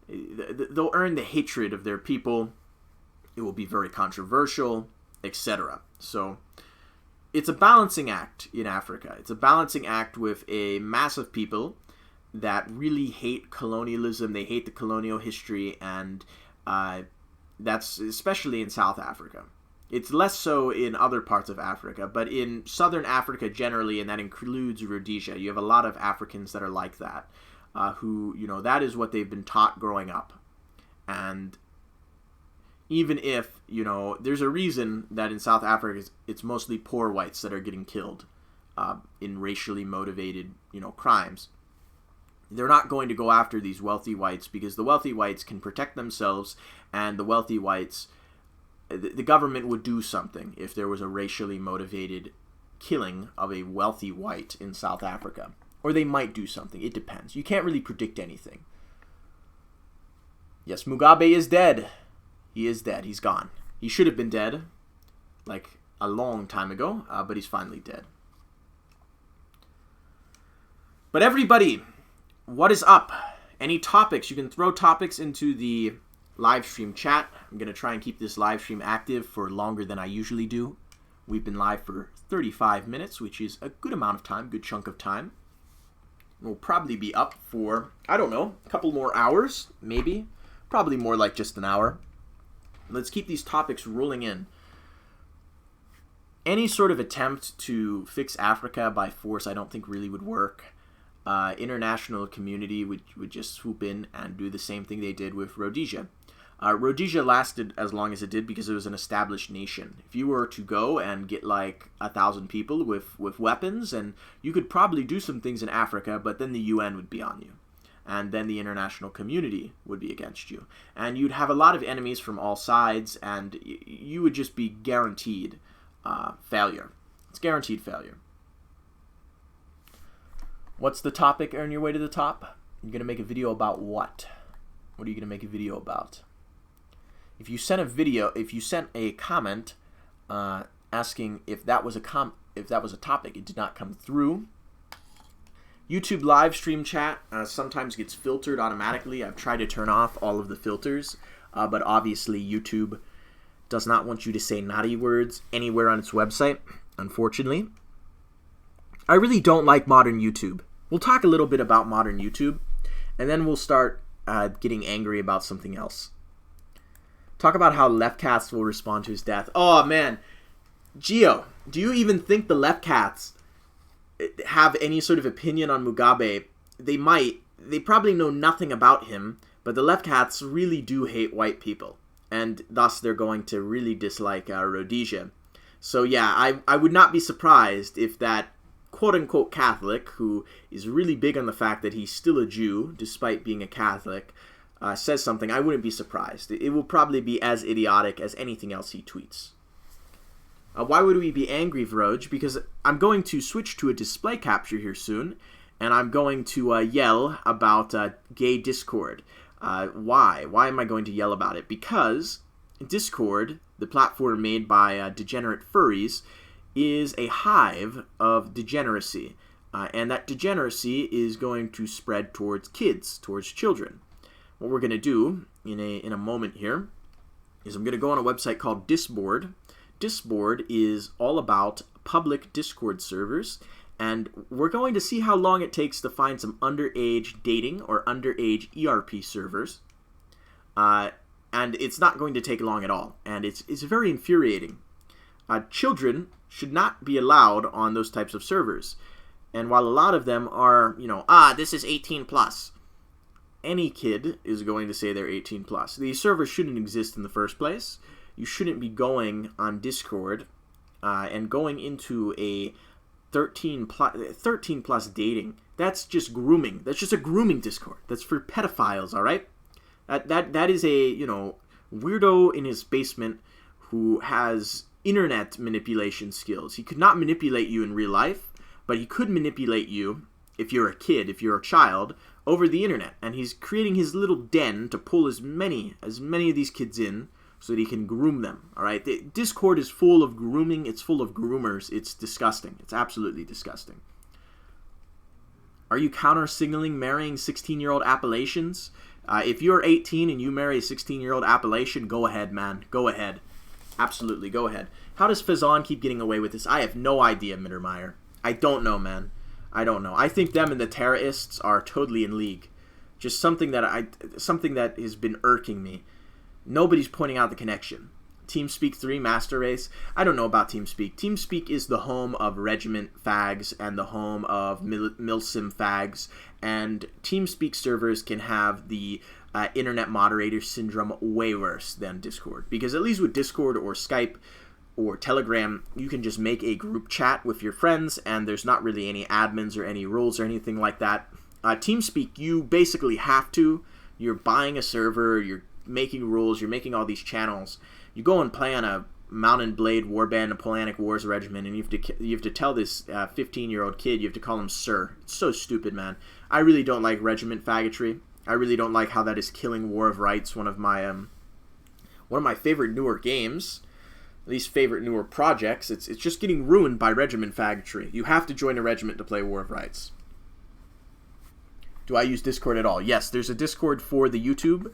they'll earn the hatred of their people. It will be very controversial, etc. So it's a balancing act in Africa. It's a balancing act with a mass of people that really hate colonialism. They hate the colonial history, and that's especially in South Africa. It's less so in other parts of Africa, but in Southern Africa generally, and that includes Rhodesia, you have a lot of Africans that are like that, who, that is what they've been taught growing up. And even if, there's a reason that in South Africa it's mostly poor whites that are getting killed. in racially motivated, crimes. They're not going to go after these wealthy whites because the wealthy whites can protect themselves, and the wealthy whites, the government would do something if there was a racially motivated killing of a wealthy white in South Africa. Or they might do something. It depends. You can't really predict anything. Yes, Mugabe is dead. He is dead. He's gone. He should have been dead like a long time ago, but he's finally dead. But everybody, what is up? Any topics? You can throw topics into the live stream chat. I'm going to try and keep this live stream active for longer than I usually do. We've been live for 35 minutes, which is a good amount of time, good chunk of time. We'll probably be up for, I don't know, a couple more hours, maybe. Probably more like just an hour. Let's keep these topics rolling in. Any sort of attempt to fix Africa by force I don't think really would work. International community would just swoop in and do the same thing they did with Rhodesia. Rhodesia lasted as long as it did because it was an established nation. If you were to go and get like 1,000 people with weapons, and you could probably do some things in Africa, but then the UN would be on you. And then the international community would be against you. And you'd have a lot of enemies from all sides, and you would just be guaranteed failure. It's guaranteed failure. What's the topic on your way to the top? You're going to make a video about what? What are you going to make a video about? If you sent a comment asking if that was a topic, it did not come through. YouTube live stream chat sometimes gets filtered automatically. I've tried to turn off all of the filters, but obviously YouTube does not want you to say naughty words anywhere on its website, unfortunately. I really don't like modern YouTube. We'll talk a little bit about modern YouTube, and then we'll start getting angry about something else. Talk about how left cats will respond to his death. Oh, man. Gio, do you even think the left cats have any sort of opinion on Mugabe? They might. They probably know nothing about him, but the left cats really do hate white people, and thus they're going to really dislike Rhodesia. So yeah, I would not be surprised if that quote-unquote Catholic, who is really big on the fact that he's still a Jew, despite being a Catholic, says something. I wouldn't be surprised. It will probably be as idiotic as anything else he tweets. Why would we be angry, Vroj? Because I'm going to switch to a display capture here soon, and I'm going to yell about gay Discord. Why? Why am I going to yell about it? Because Discord, the platform made by degenerate furries, is a hive of degeneracy. And that degeneracy is going to spread towards kids, towards children. What we're going to do in a moment here is I'm going to go on a website called Disboard. Disboard is all about public Discord servers, and we're going to see how long it takes to find some underage dating or underage ERP servers. And it's not going to take long at all, and it's very infuriating. Children should not be allowed on those types of servers. And while a lot of them are, this is 18 plus, any kid is going to say they're 18 plus. These servers shouldn't exist in the first place. You shouldn't be going on Discord and going into a 13 plus dating. That's just grooming. That's just a grooming Discord. That's for pedophiles, all right? That is a, weirdo in his basement who has internet manipulation skills. He could not manipulate you in real life, but he could manipulate you if you're a kid, if you're a child, over the internet. And he's creating his little den to pull as many of these kids in so that he can groom them, all right? The Discord is full of grooming. It's full of groomers. It's disgusting. It's absolutely disgusting. Are you counter-signaling marrying 16-year-old Appalachians? If you're 18 and you marry a 16-year-old Appalachian, go ahead, man. Go ahead. Absolutely, go ahead. How does Faison keep getting away with this? I have no idea, Mittermeier. I don't know, man. I don't know. I think them and the terrorists are totally in league. Just something that has been irking me. Nobody's pointing out the connection. TeamSpeak 3 Master Race. I don't know about TeamSpeak. TeamSpeak is the home of Regiment fags and the home of Milsim fags. And TeamSpeak servers can have the internet moderator syndrome way worse than Discord. Because at least with Discord or Skype or Telegram, you can just make a group chat with your friends, and there's not really any admins or any rules or anything like that. TeamSpeak, you basically have to. You're buying a server, you're making rules, you're making all these channels. You go and play on a Mount and Blade Warband Napoleonic Wars regiment, and you have to tell this 15-year-old kid, you have to call him sir. It's so stupid, man. I really don't like regiment faggotry. I really don't like how that is killing War of Rights, one of my favorite newer games. Least favorite newer projects. It's just getting ruined by regiment faggotry. You have to join a regiment to play War of Rights. Do I use Discord at all? Yes, there's a Discord for the YouTube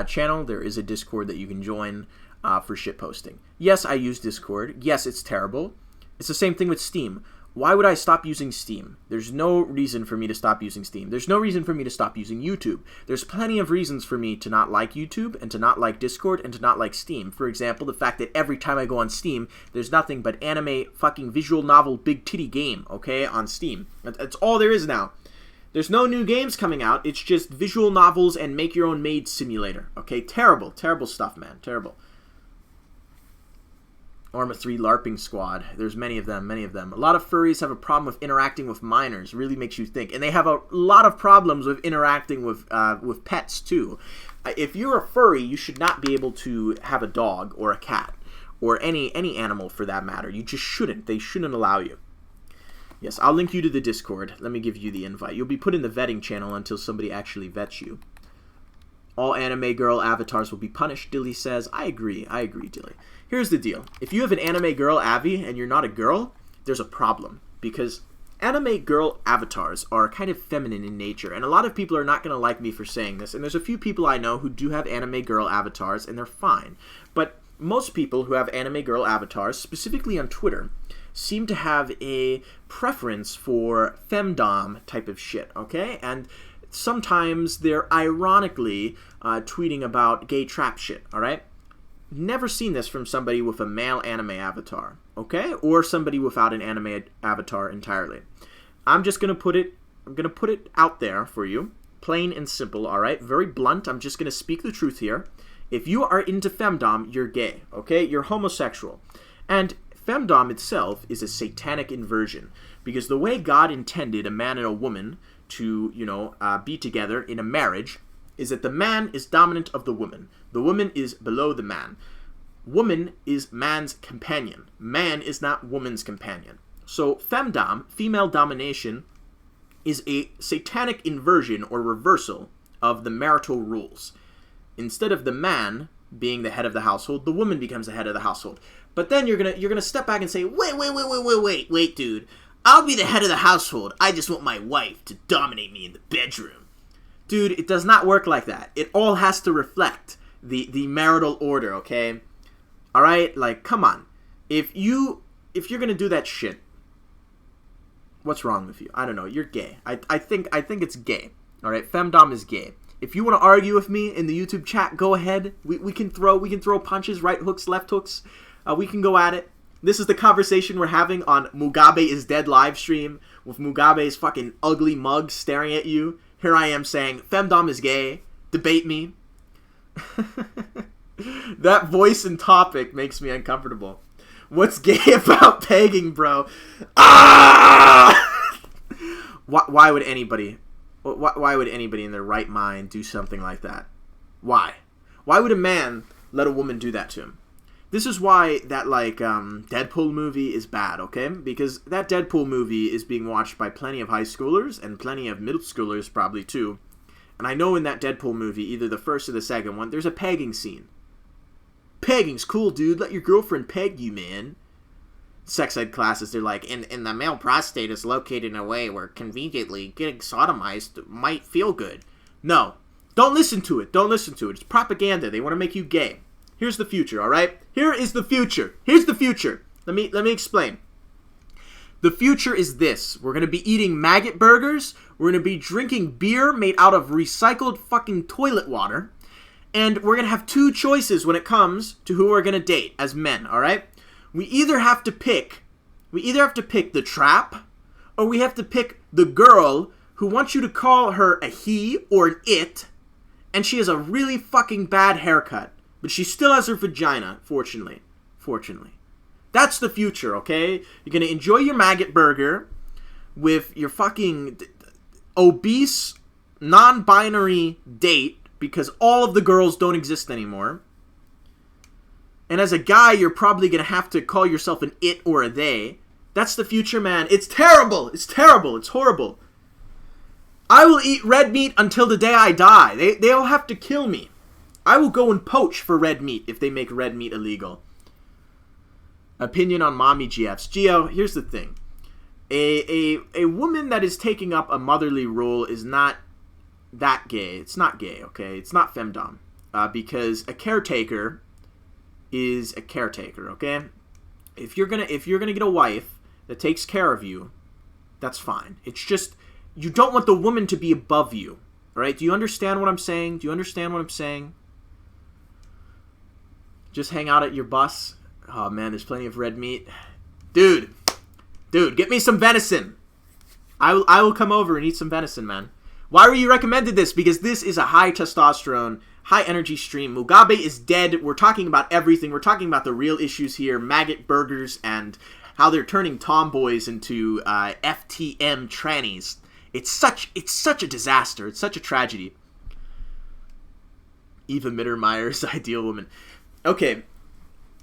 channel. There is a Discord that you can join for shitposting. Yes, I use Discord. Yes, it's terrible. It's the same thing with Steam. Why would I stop using Steam? There's no reason for me to stop using Steam. There's no reason for me to stop using YouTube. There's plenty of reasons for me to not like YouTube and to not like Discord and to not like Steam. For example, the fact that every time I go on Steam, there's nothing but anime, fucking visual novel, big titty game, okay, on Steam. That's all there is now. There's no new games coming out. It's just visual novels and make your own maid simulator, okay? Terrible, terrible stuff, man. Terrible. Arma 3 LARPing Squad. There's many of them, many of them. A lot of furries have a problem with interacting with minors. Really makes you think. And they have a lot of problems with interacting with pets, too. If you're a furry, you should not be able to have a dog or a cat. Or any animal, for that matter. You just shouldn't. They shouldn't allow you. Yes, I'll link you to the Discord. Let me give you the invite. You'll be put in the vetting channel until somebody actually vets you. All anime girl avatars will be punished, Dilly says. I agree, Dilly. Here's the deal. If you have an anime girl Avi and you're not a girl, there's a problem. Because anime girl avatars are kind of feminine in nature, and a lot of people are not going to like me for saying this, and there's a few people I know who do have anime girl avatars, and they're fine. But most people who have anime girl avatars, specifically on Twitter, seem to have a preference for femdom type of shit, okay? And sometimes they're ironically tweeting about gay trap shit, alright? Never seen this from somebody with a male anime avatar, okay? Or somebody without an anime avatar entirely. I'm just gonna put it out there for you, plain and simple, alright? Very blunt. I'm just gonna speak the truth here. If you are into femdom, you're gay, okay? You're homosexual. And femdom itself is a satanic inversion, because the way God intended a man and a woman to, be together in a marriage is that the man is dominant of the woman. The woman is below the man. Woman is man's companion. Man is not woman's companion. So femdom, female domination, is a satanic inversion or reversal of the marital rules. Instead of the man being the head of the household, the woman becomes the head of the household. But then you're gonna step back and say, wait, dude. I'll be the head of the household. I just want my wife to dominate me in the bedroom. Dude, it does not work like that. It all has to reflect the marital order, okay? Alright? Like, come on. If you're gonna do that shit, what's wrong with you? I don't know. You're gay. I think it's gay. Alright? Femdom is gay. If you want to argue with me in the YouTube chat, go ahead. We can throw punches, right hooks, left hooks. We can go at it. This is the conversation we're having on Mugabe Is Dead live stream with Mugabe's fucking ugly mug staring at you. Here I am saying, femdom is gay. Debate me. That voice and topic makes me uncomfortable. What's gay about pegging, bro? Ah! Why would anybody in their right mind do something like that? Why? Why would a man let a woman do that to him? This is why that, Deadpool movie is bad, okay? Because that Deadpool movie is being watched by plenty of high schoolers and plenty of middle schoolers probably too. And I know in that Deadpool movie, either the first or the second one, there's a pegging scene. Pegging's cool, dude. Let your girlfriend peg you, man. Sex ed classes, they're like, and the male prostate is located in a way where conveniently getting sodomized might feel good. No. Don't listen to it. Don't listen to it. It's propaganda. They want to make you gay. Here's the future, alright? Here is the future. Here's the future. Let me explain. The future is this. We're going to be eating maggot burgers. We're going to be drinking beer made out of recycled fucking toilet water. And we're going to have two choices when it comes to who we're going to date as men, alright? We either have to pick the trap, or we have to pick the girl who wants you to call her a he or an it, and she has a really fucking bad haircut. But she still has her vagina, fortunately. Fortunately. That's the future, okay? You're gonna enjoy your maggot burger with your fucking obese, non-binary date because all of the girls don't exist anymore. And as a guy, you're probably gonna have to call yourself an it or a they. That's the future, man. It's terrible. It's terrible. It's horrible. I will eat red meat until the day I die. They'll have to kill me. I will go and poach for red meat if they make red meat illegal. Opinion on mommy GFs. Gio, here's the thing. A woman that is taking up a motherly role is not that gay. It's not gay, okay? It's not femdom. Because a caretaker is a caretaker, okay? If you're gonna get a wife that takes care of you, that's fine. It's just you don't want the woman to be above you. Alright? Do you understand what I'm saying? Do you understand what I'm saying? Just hang out at your bus. Oh man, there's plenty of red meat. Dude, get me some venison. I will come over and eat some venison, man. Why were you recommended this? Because this is a high testosterone, high energy stream. Mugabe is dead. We're talking about everything. We're talking about the real issues here. Maggot burgers and how they're turning tomboys into FTM trannies. It's such a disaster. It's such a tragedy. Eva Mittermeier's ideal woman. Okay,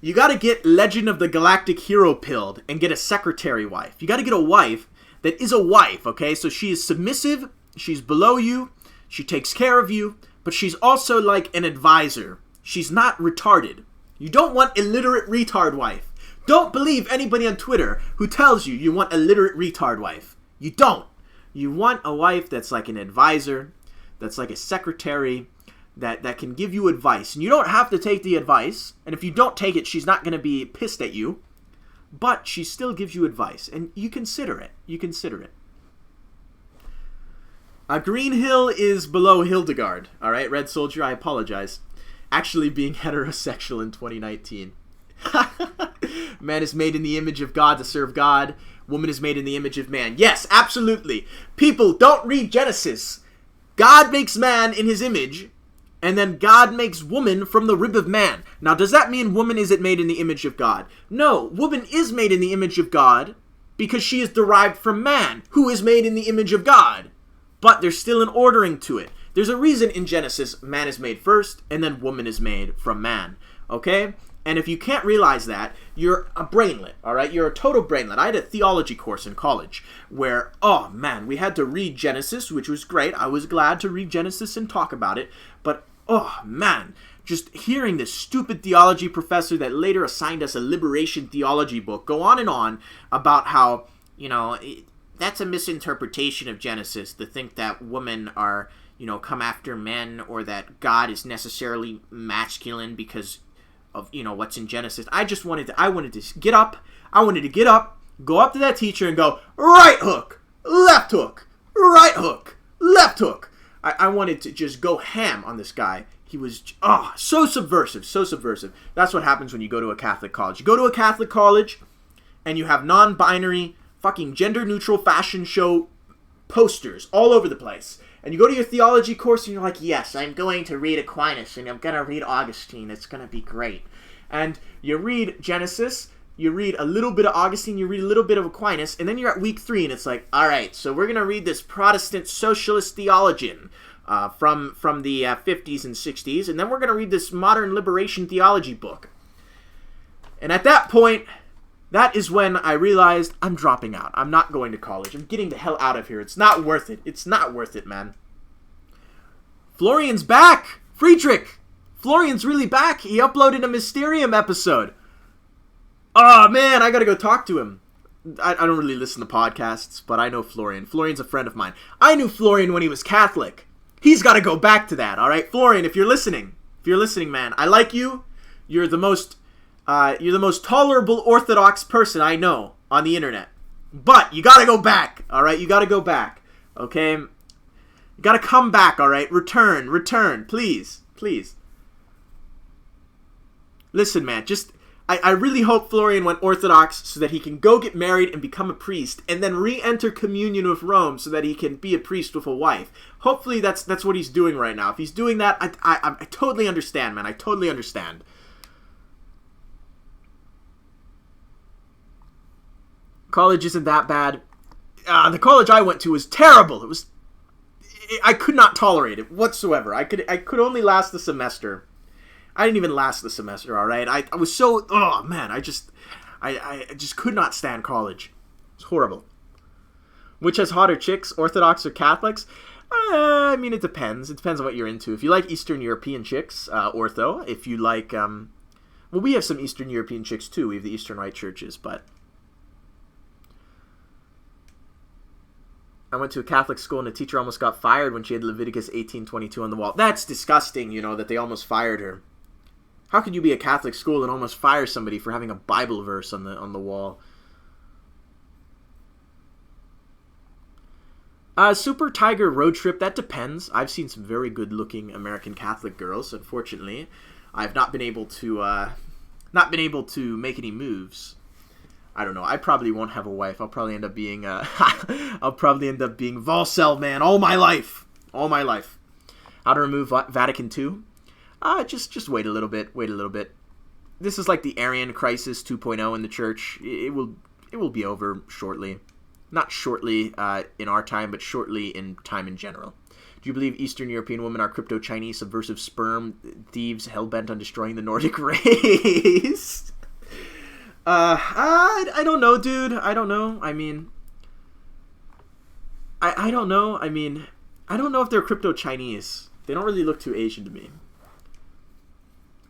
you gotta get Legend of the Galactic Hero pilled and get a secretary wife. You gotta get a wife that is a wife, okay? So she is submissive, she's below you, she takes care of you, but she's also like an advisor. She's not retarded. You don't want illiterate retard wife. Don't believe anybody on Twitter who tells you want a literate retard wife. You don't. You want a wife that's like an advisor, that's like a secretary, that can give you advice. And you don't have to take the advice. And if you don't take it, she's not going to be pissed at you. But she still gives you advice. And you consider it. You consider it. Green Hill is below Hildegard. Alright, Red Soldier, I apologize. Actually being heterosexual in 2019. Man is made in the image of God to serve God. Woman is made in the image of man. Yes, absolutely. People, don't read Genesis. God makes man in his image. And then God makes woman from the rib of man. Now, does that mean woman isn't made in the image of God? No, woman is made in the image of God because she is derived from man, who is made in the image of God. But there's still an ordering to it. There's a reason in Genesis man is made first, and then woman is made from man. Okay? And if you can't realize that, you're a brainlet, alright? You're a total brainlet. I had a theology course in college where, oh man, we had to read Genesis, which was great. I was glad to read Genesis and talk about it. But, oh man, just hearing this stupid theology professor that later assigned us a liberation theology book go on and on about how, you know, that's a misinterpretation of Genesis to think that women are, you know, come after men or that God is necessarily masculine because of, you know, what's in Genesis. I wanted to get up, go up to that teacher and go, right hook, left hook, right hook, left hook. I wanted to just go ham on this guy. He was, so subversive, so subversive. That's what happens when you go to a Catholic college. You go to a Catholic college and you have non-binary, fucking gender-neutral fashion show posters all over the place. And you go to your theology course and you're like, yes, I'm going to read Aquinas and I'm going to read Augustine. It's going to be great. And you read Genesis, you read a little bit of Augustine, you read a little bit of Aquinas, and then you're at week 3 and it's like, all right, so we're going to read this Protestant socialist theologian from the 50s and 60s, and then we're going to read this modern liberation theology book. And at that point, that is when I realized I'm dropping out. I'm not going to college. I'm getting the hell out of here. It's not worth it. It's not worth it, man. Florian's back! Friedrich! Florian's really back. He uploaded a Mysterium episode. Oh, man, I gotta go talk to him. I don't really listen to podcasts, but I know Florian. Florian's a friend of mine. I knew Florian when he was Catholic. He's gotta go back to that, alright? Florian, if you're listening, man, I like you. You're the most tolerable Orthodox person I know on the internet. But you gotta go back, alright? You gotta go back, okay? You gotta come back, alright? Return, please. Listen, man, I really hope Florian went Orthodox so that he can go get married and become a priest and then re-enter communion with Rome so that he can be a priest with a wife. Hopefully that's what he's doing right now. If he's doing that, I totally understand, man. I totally understand. College isn't that bad. The college I went to was terrible. I could not tolerate it whatsoever. I could only last the semester. I didn't even last the semester, all right? I was so... Oh, man, I just could not stand college. It's horrible. Which has hotter chicks, Orthodox or Catholics? I mean, it depends. It depends on what you're into. If you like Eastern European chicks, ortho. If you like... well, we have some Eastern European chicks, too. We have the Eastern Rite churches, but... I went to a Catholic school and a teacher almost got fired when she had Leviticus 18:22 on the wall. That's disgusting, you know, that they almost fired her. How could you be a Catholic school and almost fire somebody for having a Bible verse on the wall? Super Tiger Road Trip, that depends. I've seen some very good-looking American Catholic girls. Unfortunately, I've not been able to make any moves. I don't know. I probably won't have a wife. I'll probably end up being Volcel man all my life. All my life. How to remove Vatican II? Just wait a little bit. Wait a little bit. This is like the Arian crisis 2.0 in the church. It will be over shortly. Not shortly in our time, but shortly in time in general. Do you believe Eastern European women are crypto-Chinese subversive sperm thieves hell-bent on destroying the Nordic race? I don't know, dude. I don't know. I mean, I don't know. I mean, I don't know if they're crypto-Chinese. They don't really look too Asian to me.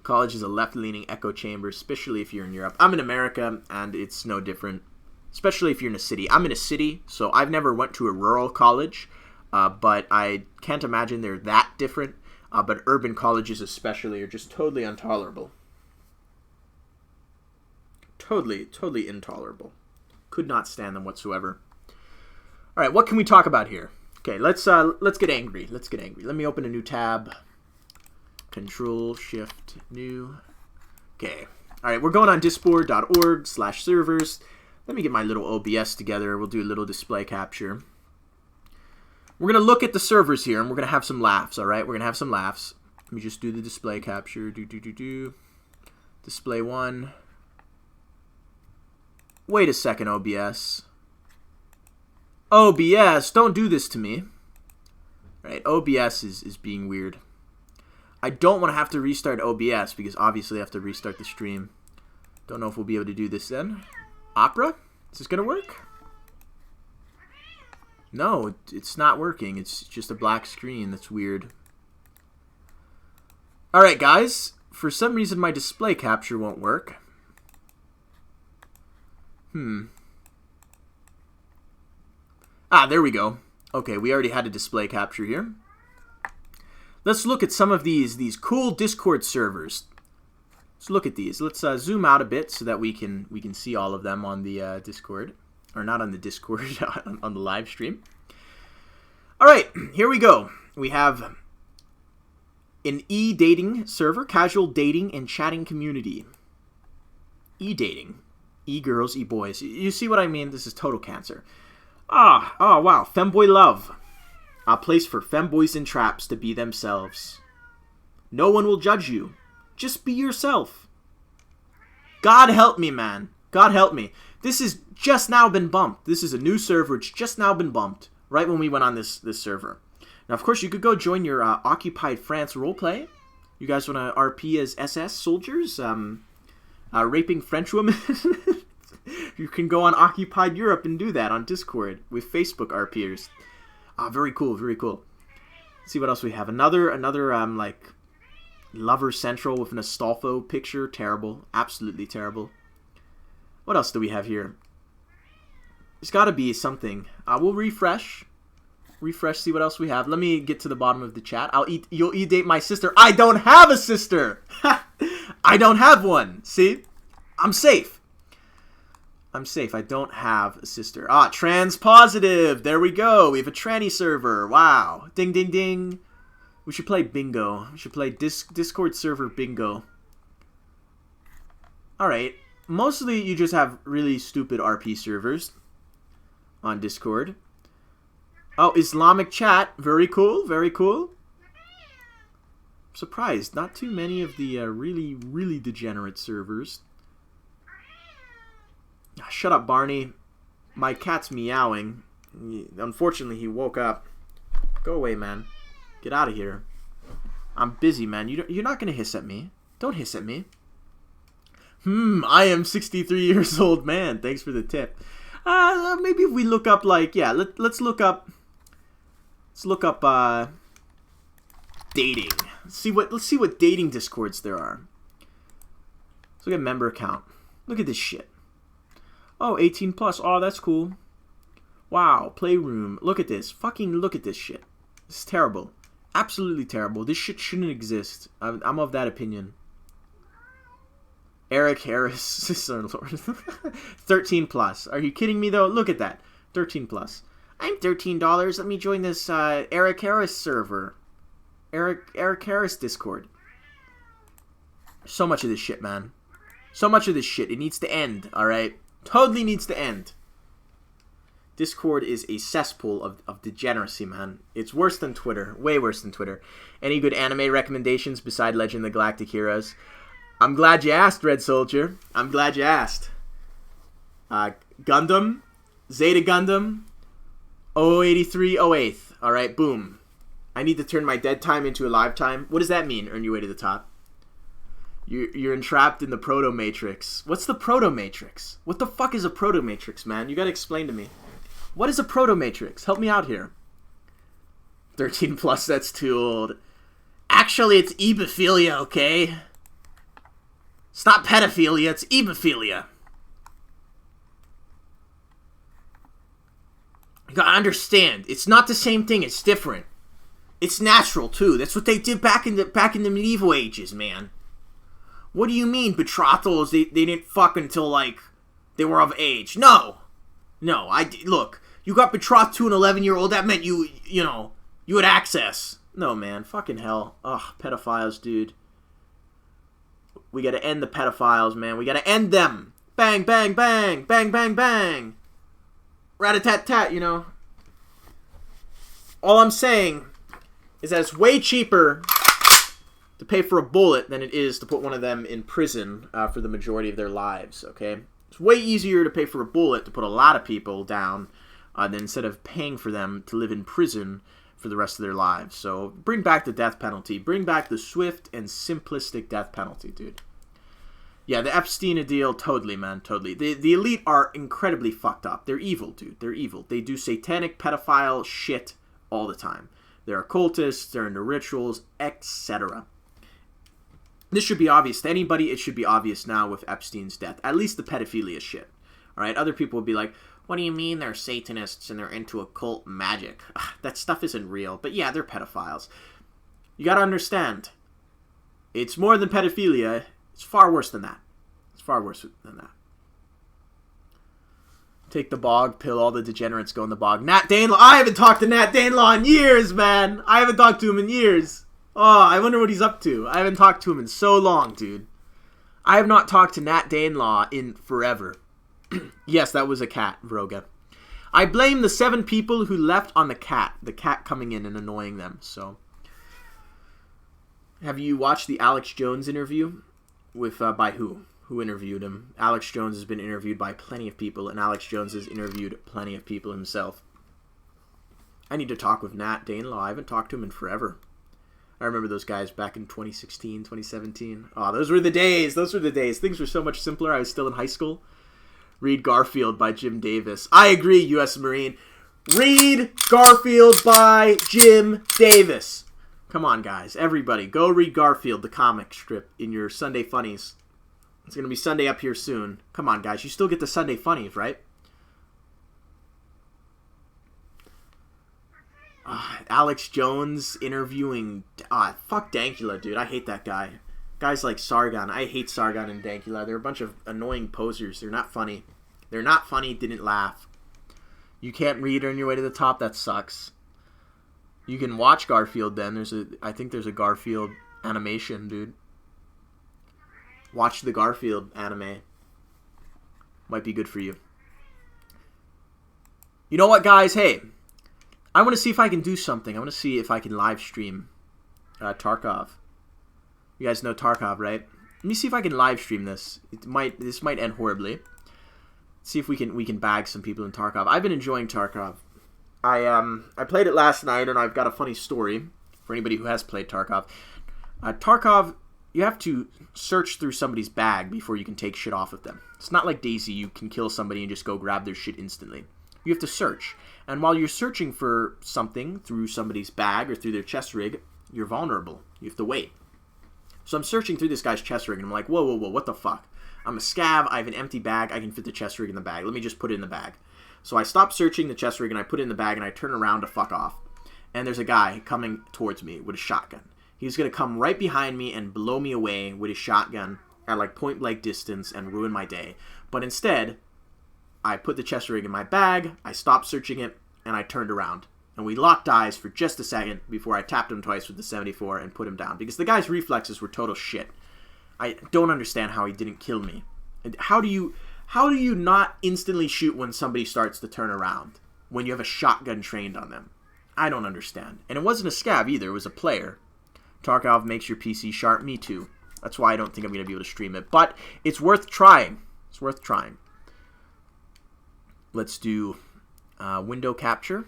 College is a left-leaning echo chamber, especially if you're in Europe. I'm in America, and it's no different, especially if you're in a city. I'm in a city, so I've never went to a rural college, but I can't imagine they're that different. But urban colleges especially are just totally intolerable. Totally intolerable. Could not stand them whatsoever. All right, what can we talk about here? Okay, let's get angry. Let's get angry. Let me open a new tab. Control Shift New. Okay. All right, we're going on discord.org/servers. Let me get my little OBS together. We'll do a little display capture. We're gonna look at the servers here, and we're gonna have some laughs. All right, we're gonna have some laughs. Let me just do the display capture. Display 1. Wait a second, OBS. OBS, don't do this to me. All right, OBS is being weird. I don't want to have to restart OBS because obviously I have to restart the stream. Don't know if we'll be able to do this then. Opera? Is this going to work? No, it's not working. It's just a black screen. That's weird. All right, guys. For some reason, my display capture won't work. There we go. Okay, we already had a display capture here. Let's look at some of these cool Discord servers. Let's look at these. Let's zoom out a bit so that we can see all of them on the Discord, or not on the Discord, on the live stream. All right, here we go. We have an e-dating server, casual dating and chatting community. E-dating. E-girls, e-boys. You see what I mean? This is total cancer. Oh, wow. Femboy love. A place for femboys and traps to be themselves. No one will judge you. Just be yourself. God help me, man. God help me. This has just now been bumped. This is a new server. It's just now been bumped. Right when we went on this server. Now, of course, you could go join your Occupied France roleplay. You guys want to RP as SS soldiers? Raping French women? You can go on Occupied Europe and do that on Discord with Facebook RPers. Very cool, very cool. Let's see what else we have. Another like Lover Central with an Astolfo picture. Terrible, absolutely terrible. What else do we have here? There's got to be something. We'll refresh, see what else we have. Let me get to the bottom of the chat. You'll e-date my sister. I don't have a sister. I don't have one. See, I'm safe. I'm safe. I don't have a sister. Trans positive. There we go. We have a tranny server. Wow. Ding, ding, ding. We should play bingo. We should play Discord server bingo. Alright. Mostly you just have really stupid RP servers on Discord. Oh, Islamic chat. Very cool. Very cool. Surprised. Not too many of the really degenerate servers. Shut up, Barney. My cat's meowing. Unfortunately, he woke up. Go away, man. Get out of here. I'm busy, man. You're not going to hiss at me. Don't hiss at me. I am 63 years old, man. Thanks for the tip. Maybe if we look up, like, yeah, let's look up. Let's look up dating. Let's see what dating discords there are. Let's look at member count. Look at this shit. Oh, 18 plus. Oh, that's cool. Wow, playroom. Look at this. Fucking look at this shit. This is terrible. Absolutely terrible. This shit shouldn't exist. I'm of that opinion. Eric Harris. 13 plus. Are you kidding me, though? Look at that. 13 plus. I'm $13. Let me join this Eric Harris server. Eric Harris Discord. So much of this shit, man. So much of this shit. It needs to end, alright? Totally needs to end. Discord is a cesspool of degeneracy, man. It's worse than Twitter. Way worse than Twitter. Any good anime recommendations beside Legend of the Galactic Heroes? I'm glad you asked, Red Soldier. I'm glad you asked. Gundam. Zeta Gundam. 083 08th. Alright, boom. I need to turn my dead time into a live time. What does that mean? Earn your way to the top. You're entrapped in the Proto-Matrix. What's the Proto-Matrix? What the fuck is a Proto-Matrix, man? You gotta explain to me. What is a Proto-Matrix? Help me out here. 13 plus, that's too old. Actually, it's ebophilia, okay? It's not pedophilia, it's ebophilia. You gotta understand, it's not the same thing, it's different. It's natural, too. That's what they did back in the medieval ages, man. What do you mean, betrothals, they didn't fuck until, like, they were of age? No. No, look, you got betrothed to an 11-year-old, that meant you had access. No, man, fucking hell. Ugh, pedophiles, dude. We gotta end the pedophiles, man. We gotta end them. Bang, bang, bang. Bang, bang, bang. Rat-a-tat-tat, you know. All I'm saying is that it's way cheaper to pay for a bullet than it is to put one of them in prison for the majority of their lives, okay? It's way easier to pay for a bullet to put a lot of people down than instead of paying for them to live in prison for the rest of their lives. So bring back the death penalty. Bring back the swift and simplistic death penalty, dude. Yeah, the Epstein deal, totally, man, totally. The elite are incredibly fucked up. They're evil, dude. They're evil. They do satanic pedophile shit all the time. They're occultists, they're into rituals, etc. This should be obvious to anybody. It should be obvious now with Epstein's death. At least the pedophilia shit. Alright, other people would be like, what do you mean they're Satanists and they're into occult magic? Ugh, that stuff isn't real. But yeah, they're pedophiles. You gotta understand. It's more than pedophilia. It's far worse than that. It's far worse than that. Take the bog pill. All the degenerates go in the bog. Nat Danelaw. I haven't talked to Nat Danelaw in years, man. I haven't talked to him in years. Oh, I wonder what he's up to. I haven't talked to him in so long, dude. I have not talked to Nat Danelaw in forever. Yes, that was a cat, Vroga. I blame the 7 people who left on the cat coming in and annoying them, so. Have you watched the Alex Jones interview? With, by who? Who interviewed him? Alex Jones has been interviewed by plenty of people, and Alex Jones has interviewed plenty of people himself. I need to talk with Nat Danelaw. I haven't talked to him in forever. I remember those guys back in 2016, 2017. Oh, those were the days. Those were the days. Things were so much simpler. I was still in high school. Read Garfield by Jim Davis. I agree, U.S. Marine. Read Garfield by Jim Davis. Come on, guys. Everybody, go read Garfield, the comic strip, in your Sunday Funnies. It's going to be Sunday up here soon. Come on, guys. You still get the Sunday Funnies, right? Alex Jones interviewing... fuck Dankula, dude. I hate that guy. Guys like Sargon. I hate Sargon and Dankula. They're a bunch of annoying posers. They're not funny. They're not funny. Didn't laugh. You can't read Earn Your Way to the Top. That sucks. You can watch Garfield then. I think there's a Garfield animation, dude. Watch the Garfield anime. Might be good for you. You know what, guys? Hey, I want to see if I can do something. I want to see if I can live stream Tarkov. You guys know Tarkov, right? Let me see if I can live stream this. This might end horribly. see if we can bag some people in Tarkov. I've been enjoying Tarkov. I played it last night, and I've got a funny story for anybody who has played Tarkov. Tarkov, you have to search through somebody's bag before you can take shit off of them. It's not like DayZ, you can kill somebody and just go grab their shit instantly. You have to search. And while you're searching for something through somebody's bag or through their chest rig, you're vulnerable. You have to wait. So I'm searching through this guy's chest rig, and I'm like, whoa, what the fuck? I'm a scav, I have an empty bag, I can fit the chest rig in the bag. Let me just put it in the bag. So I stop searching the chest rig, and I put it in the bag, and I turn around to fuck off. And there's a guy coming towards me with a shotgun. He's going to come right behind me and blow me away with his shotgun at like point-blank distance and ruin my day. But instead, I put the chest rig in my bag, I stopped searching it, and I turned around. And we locked eyes for just a second before I tapped him twice with the 74 and put him down. Because the guy's reflexes were total shit. I don't understand how he didn't kill me. And how do you not instantly shoot when somebody starts to turn around? When you have a shotgun trained on them? I don't understand. And it wasn't a scav either, it was a player. Tarkov makes your PC sharp, me too. That's why I don't think I'm going to be able to stream it. But it's worth trying. It's worth trying. Let's do window capture.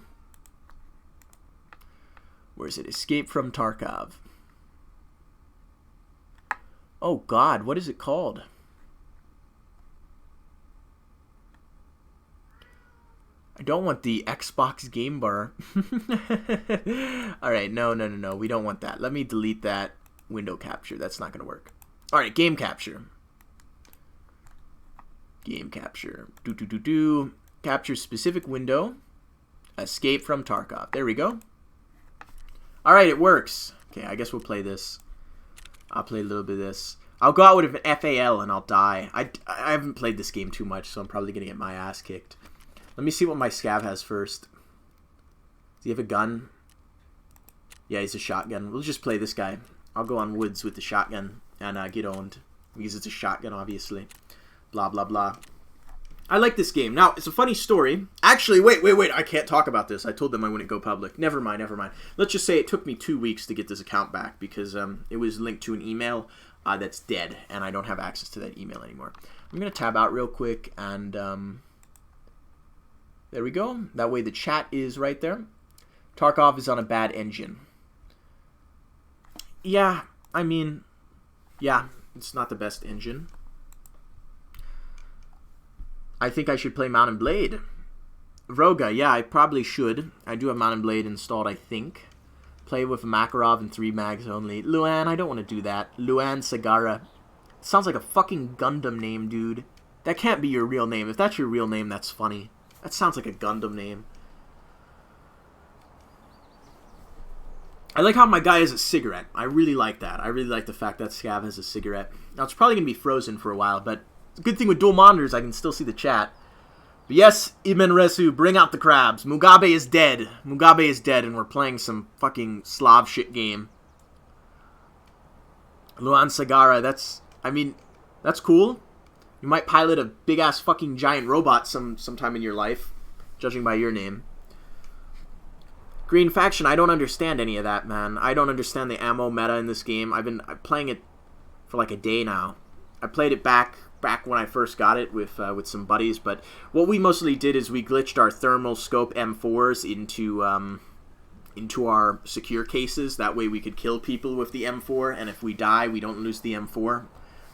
Where is it? Escape from Tarkov. Oh God, what is it called? I don't want the Xbox game bar. Alright, no. We don't want that. Let me delete that window capture. That's not going to work. Alright, game capture. Game capture. Capture specific window. Escape from Tarkov. There we go. Alright, it works. Okay, I guess we'll play this. I'll play a little bit of this. I'll go out with an FAL and I'll die. I haven't played this game too much, so I'm probably going to get my ass kicked. Let me see what my scav has first. Does he have a gun? Yeah, he's a shotgun. We'll just play this guy. I'll go on woods with the shotgun and get owned. Because it's a shotgun, obviously. Blah, blah, blah. I like this game. Now, it's a funny story. Actually, wait. I can't talk about this. I told them I wouldn't go public. Never mind. Let's just say it took me 2 weeks to get this account back because it was linked to an email that's dead, and I don't have access to that email anymore. I'm going to tab out real quick, and there we go. That way the chat is right there. Tarkov is on a bad engine. Yeah, I mean, yeah, it's not the best engine. I think I should play Mount and Blade. Roga, yeah, I probably should. I do have Mount and Blade installed, I think. Play with Makarov and 3 mags only. Luan, I don't want to do that. Luan Sagara. Sounds like a fucking Gundam name, dude. That can't be your real name. If that's your real name, that's funny. That sounds like a Gundam name. I like how my guy has a cigarette. I really like that. I really like the fact that Scav has a cigarette. Now, it's probably going to be frozen for a while, but the good thing with dual monitors, I can still see the chat. But yes, Ibn Resu, bring out the crabs. Mugabe is dead. Mugabe is dead, and we're playing some fucking Slav shit game. Luan Sagara, that's cool. You might pilot a big-ass fucking giant robot sometime in your life, judging by your name. Green Faction, I don't understand any of that, man. I don't understand the ammo meta in this game. I've been playing it for like a day now. I played it back when I first got it with some buddies, but what we mostly did is we glitched our thermal scope M4s into our secure cases. That way we could kill people with the M4, and if we die, we don't lose the M4.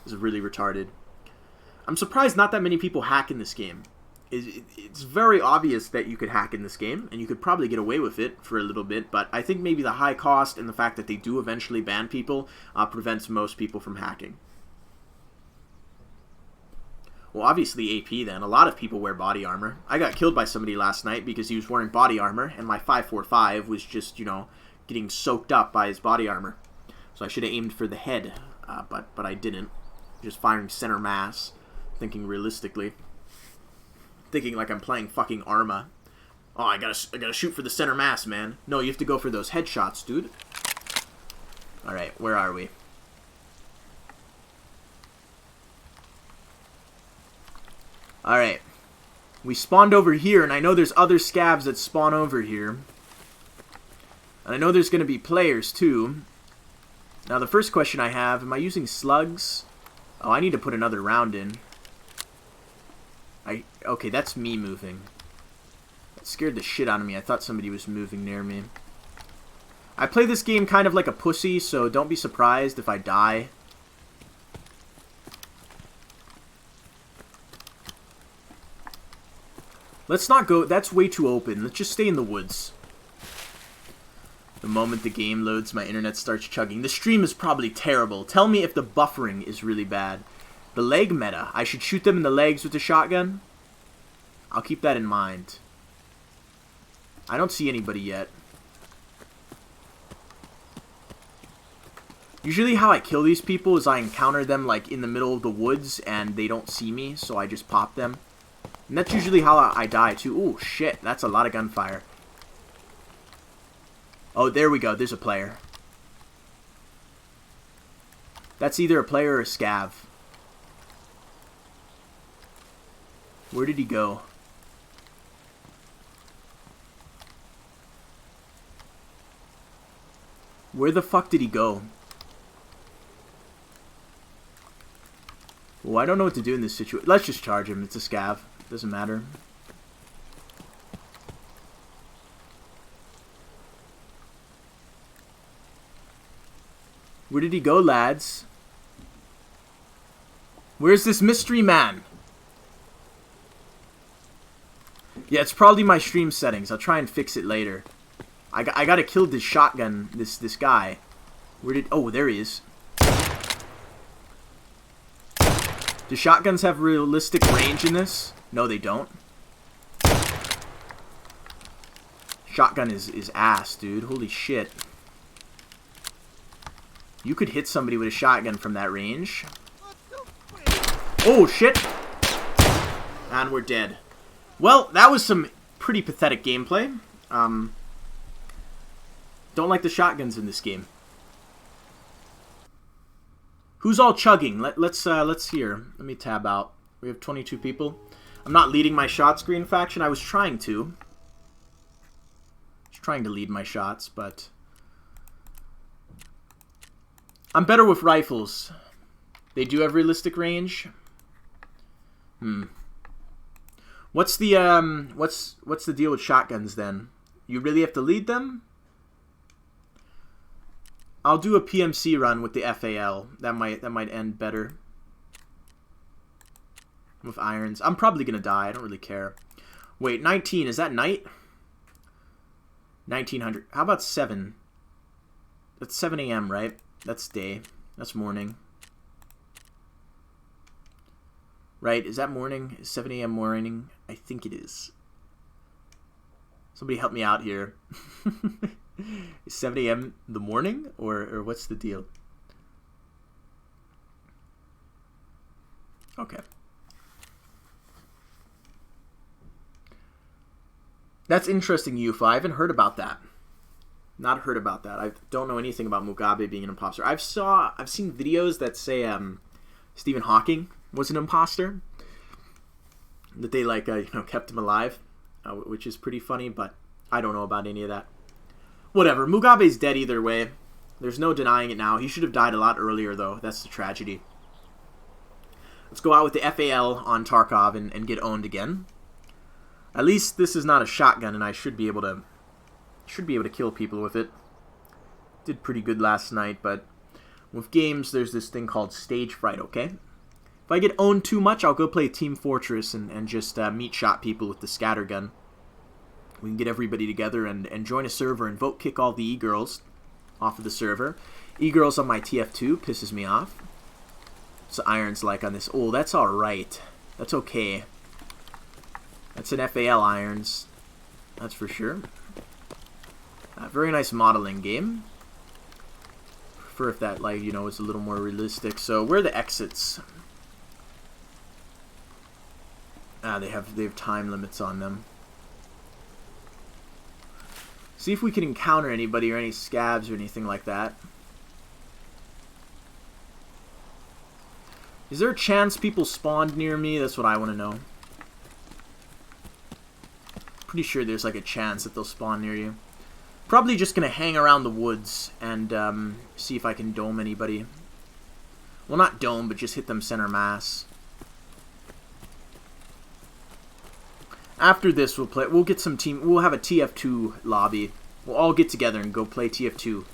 This is really retarded. I'm surprised not that many people hack in this game. It's very obvious that you could hack in this game, and you could probably get away with it for a little bit, but I think maybe the high cost and the fact that they do eventually ban people prevents most people from hacking. Well, obviously AP then. A lot of people wear body armor. I got killed by somebody last night because he was wearing body armor, and my 545 was just, getting soaked up by his body armor. So I should have aimed for the head, but I didn't. Just firing center mass, thinking realistically. Thinking like I'm playing fucking Arma. Oh, I gotta shoot for the center mass, man. No, you have to go for those headshots, dude. Alright, where are we? Alright. We spawned over here, and I know there's other scavs that spawn over here. And I know there's gonna be players, too. Now, the first question I have, am I using slugs? Oh, I need to put another round in. Okay, that's me moving. That scared the shit out of me. I thought somebody was moving near me. I play this game kind of like a pussy, so don't be surprised if I die. Let's not go... That's way too open. Let's just stay in the woods. The moment the game loads, my internet starts chugging. The stream is probably terrible. Tell me if the buffering is really bad. The leg meta. I should shoot them in the legs with the shotgun? I'll keep that in mind. I don't see anybody yet. Usually how I kill these people is I encounter them like in the middle of the woods and they don't see me, so I just pop them. And that's usually how I die too. Oh shit, that's a lot of gunfire. Oh, there we go. There's a player. That's either a player or a scav. Where did he go? Where the fuck did he go? Well, I don't know what to do in this situation. Let's just charge him. It's a scav. Doesn't matter. Where did he go, lads? Where's this mystery man? Yeah, it's probably my stream settings. I'll try and fix it later. I gotta kill this shotgun, this guy. Where did... Oh, there he is. Do shotguns have realistic range in this? No, they don't. Shotgun is ass, dude. Holy shit. You could hit somebody with a shotgun from that range. Oh, shit. And we're dead. Well, that was some pretty pathetic gameplay. Don't like the shotguns in this game. Who's all chugging? Let's hear. Let me tab out. We have 22 people. I'm not leading my shot screen faction. I was trying to. I was trying to lead my shots, but I'm better with rifles. They do have realistic range. What's the what's the deal with shotguns then? You really have to lead them? I'll do a PMC run with the FAL. That might end better. With irons. I'm probably gonna die. I don't really care. Wait, 19. Is that night? 1900. How about 7? That's 7 a.m., right? That's day. That's morning. Right? Is that morning? Is 7 a.m. morning? I think it is. Somebody help me out here. Is 7 a.m. the morning? Or what's the deal? Okay. That's interesting, UFO. I haven't heard about that. Not heard about that. I don't know anything about Mugabe being an imposter. I've seen videos that say Stephen Hawking was an imposter. That they kept him alive, which is pretty funny. But I don't know about any of that. Whatever. Mugabe's dead either way. There's no denying it now. He should have died a lot earlier, though. That's the tragedy. Let's go out with the FAL on Tarkov and get owned again. At least this is not a shotgun, and I should be able to kill people with it. Did pretty good last night, but with games, there's this thing called stage fright, okay? If I get owned too much, I'll go play Team Fortress and just meat shot people with the scattergun. We can get everybody together and join a server and vote kick all the e-girls off of the server. E-girls on my TF2 pisses me off. So irons like on this. Oh, that's alright. That's okay. That's an FAL irons. That's for sure. Very nice modeling game. Prefer if that, is a little more realistic. So, where are the exits? They have time limits on them. See if we can encounter anybody or any scabs or anything like that. Is there a chance people spawned near me? That's what I want to know. Pretty sure there's a chance that they'll spawn near you. Probably just gonna hang around the woods and see if I can dome anybody. Well, not dome, but just hit them center mass. After this, we'll get some team. We'll have a TF2 lobby. We'll all get together and go play TF2. You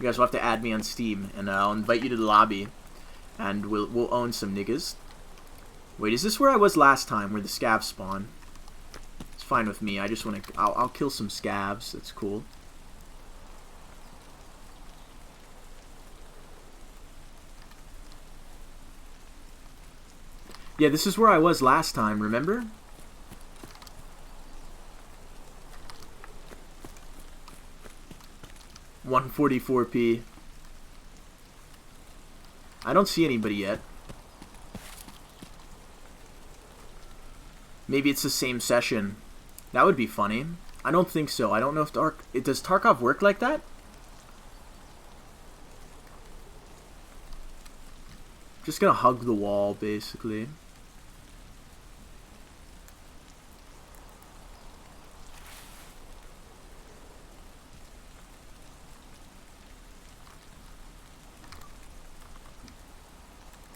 guys will have to add me on Steam, and I'll invite you to the lobby, and we'll own some niggas. Wait, is this where I was last time, where the scavs spawn? It's fine with me. I just want to. I'll kill some scavs. That's cool. Yeah, this is where I was last time, remember? $144p. I don't see anybody yet. Maybe it's the same session. That would be funny. I don't think so. I don't know if does Tarkov work like that? Just gonna hug the wall, basically.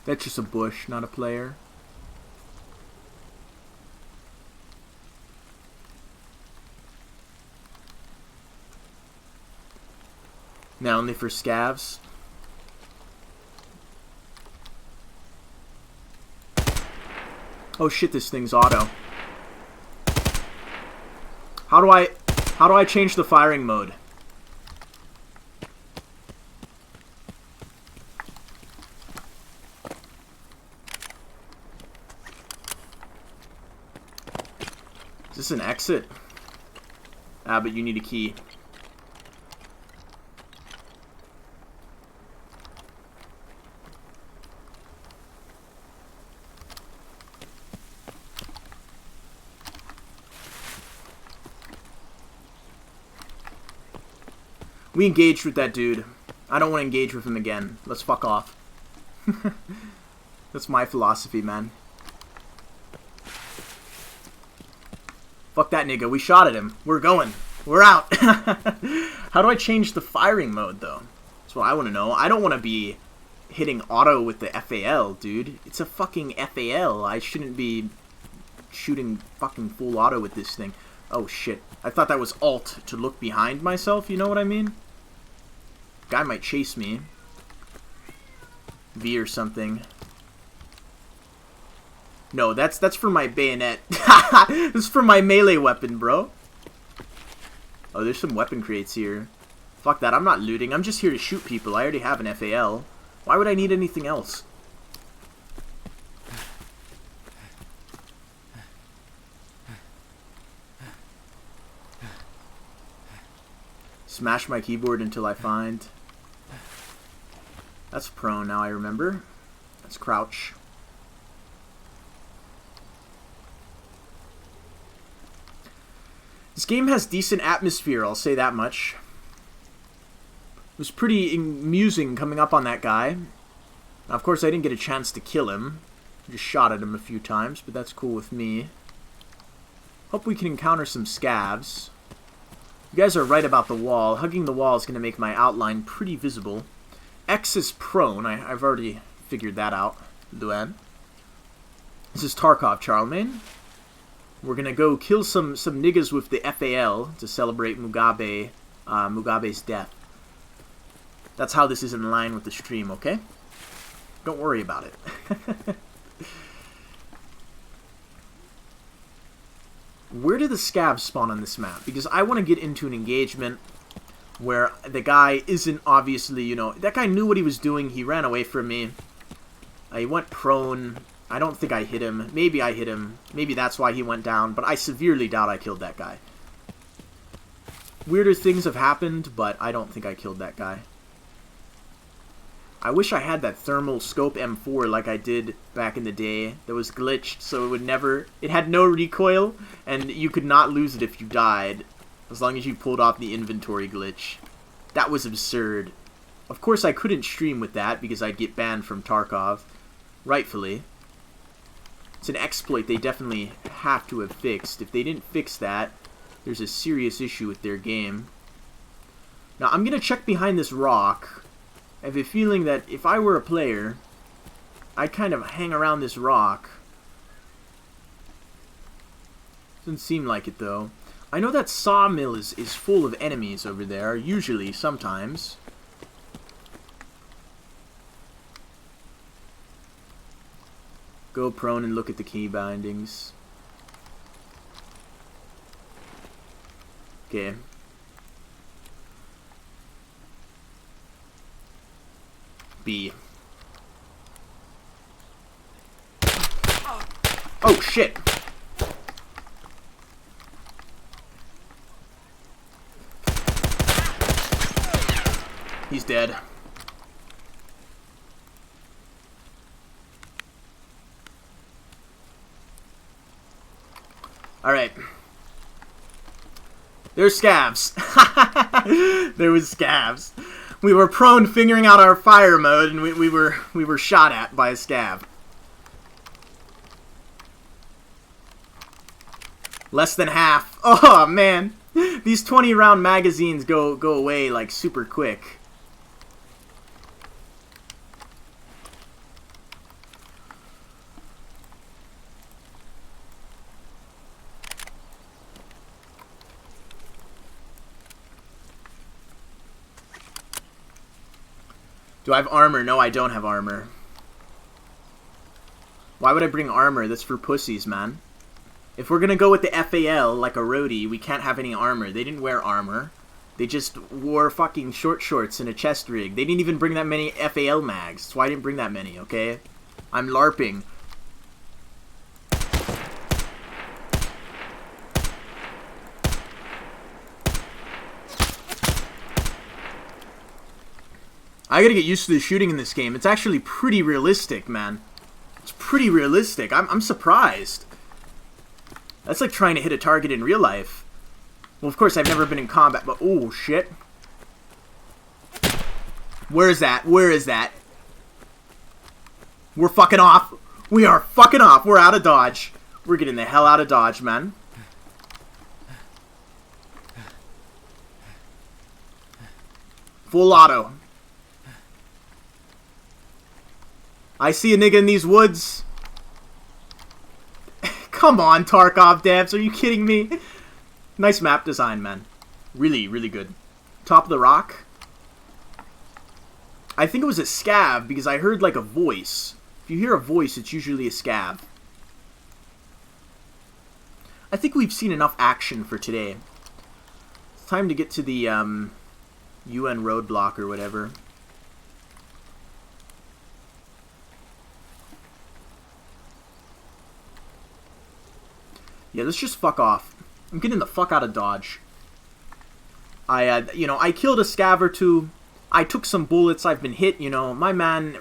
That's just a bush, not a player. Now only for scavs. Oh shit, this thing's auto. How do I change the firing mode? Is this an exit? Ah, but you need a key. We engaged with that dude. I don't want to engage with him again. Let's fuck off. That's my philosophy, man. Fuck that nigga. We shot at him. We're going. We're out. How do I change the firing mode, though? That's what I want to know. I don't want to be hitting auto with the FAL, dude. It's a fucking FAL. I shouldn't be shooting fucking full auto with this thing. Oh, shit. I thought that was alt to look behind myself. You know what I mean? Guy might chase me. V or something. No, that's for my bayonet. This is for my melee weapon, bro. Oh, there's some weapon crates here. Fuck that, I'm not looting. I'm just here to shoot people. I already have an FAL. Why would I need anything else? Smash my keyboard until I find. That's prone, now I remember. That's crouch. This game has decent atmosphere, I'll say that much. It was pretty amusing coming up on that guy. Now, of course, I didn't get a chance to kill him. I just shot at him a few times, but that's cool with me. Hope we can encounter some scavs. You guys are right about the wall. Hugging the wall is going to make my outline pretty visible. X is prone. I've already figured that out. Luan. This is Tarkov, Charlemagne. We're going to go kill some niggas with the FAL to celebrate Mugabe's death. That's how this is in line with the stream, okay? Don't worry about it. Where do the scavs spawn on this map? Because I want to get into an engagement where the guy isn't obviously, you know, that guy knew what he was doing. He ran away from me. He went prone. I don't think I hit him. Maybe I hit him. Maybe that's why he went down. But I severely doubt I killed that guy. Weirder things have happened, but I don't think I killed that guy. I wish I had that thermal scope M4 like I did back in the day. That was glitched, so it would never... It had no recoil, and you could not lose it if you died. As long as you pulled off the inventory glitch. That was absurd. Of course I couldn't stream with that because I'd get banned from Tarkov. Rightfully. It's an exploit they definitely have to have fixed. If they didn't fix that, there's a serious issue with their game. Now I'm going to check behind this rock. I have a feeling that if I were a player, I'd kind of hang around this rock. Doesn't seem like it, though. I know that sawmill is full of enemies over there, usually, sometimes. Go prone and look at the key bindings. Okay. B. Oh, shit! He's dead. Alright. There's scavs. There was scavs. We were prone figuring out our fire mode, and we were shot at by a scav. Less than half. Oh man, these 20-round magazines go away like super quick. Do I have armor? No, I don't have armor. Why would I bring armor? That's for pussies, man. If we're gonna go with the FAL, like a roadie, we can't have any armor. They didn't wear armor. They just wore fucking short shorts and a chest rig. They didn't even bring that many FAL mags. That's why I didn't bring that many, okay? I'm LARPing. I gotta get used to the shooting in this game. It's actually pretty realistic, man. It's pretty realistic. I'm surprised. That's like trying to hit a target in real life. Well, of course, I've never been in combat, but... Oh, shit. Where is that? Where is that? We're fucking off. We are fucking off. We're out of dodge. We're getting the hell out of dodge, man. Full auto. I see a nigga in these woods. Come on, Tarkov devs. Are you kidding me? Nice map design, man. Really, really good. Top of the rock. I think it was a scav because I heard like a voice. If you hear a voice, it's usually a scav. I think we've seen enough action for today. It's time to get to the UN roadblock or whatever. Yeah, let's just fuck off. I'm getting the fuck out of dodge. I killed a scav or two. I took some bullets. I've been hit. You know, my man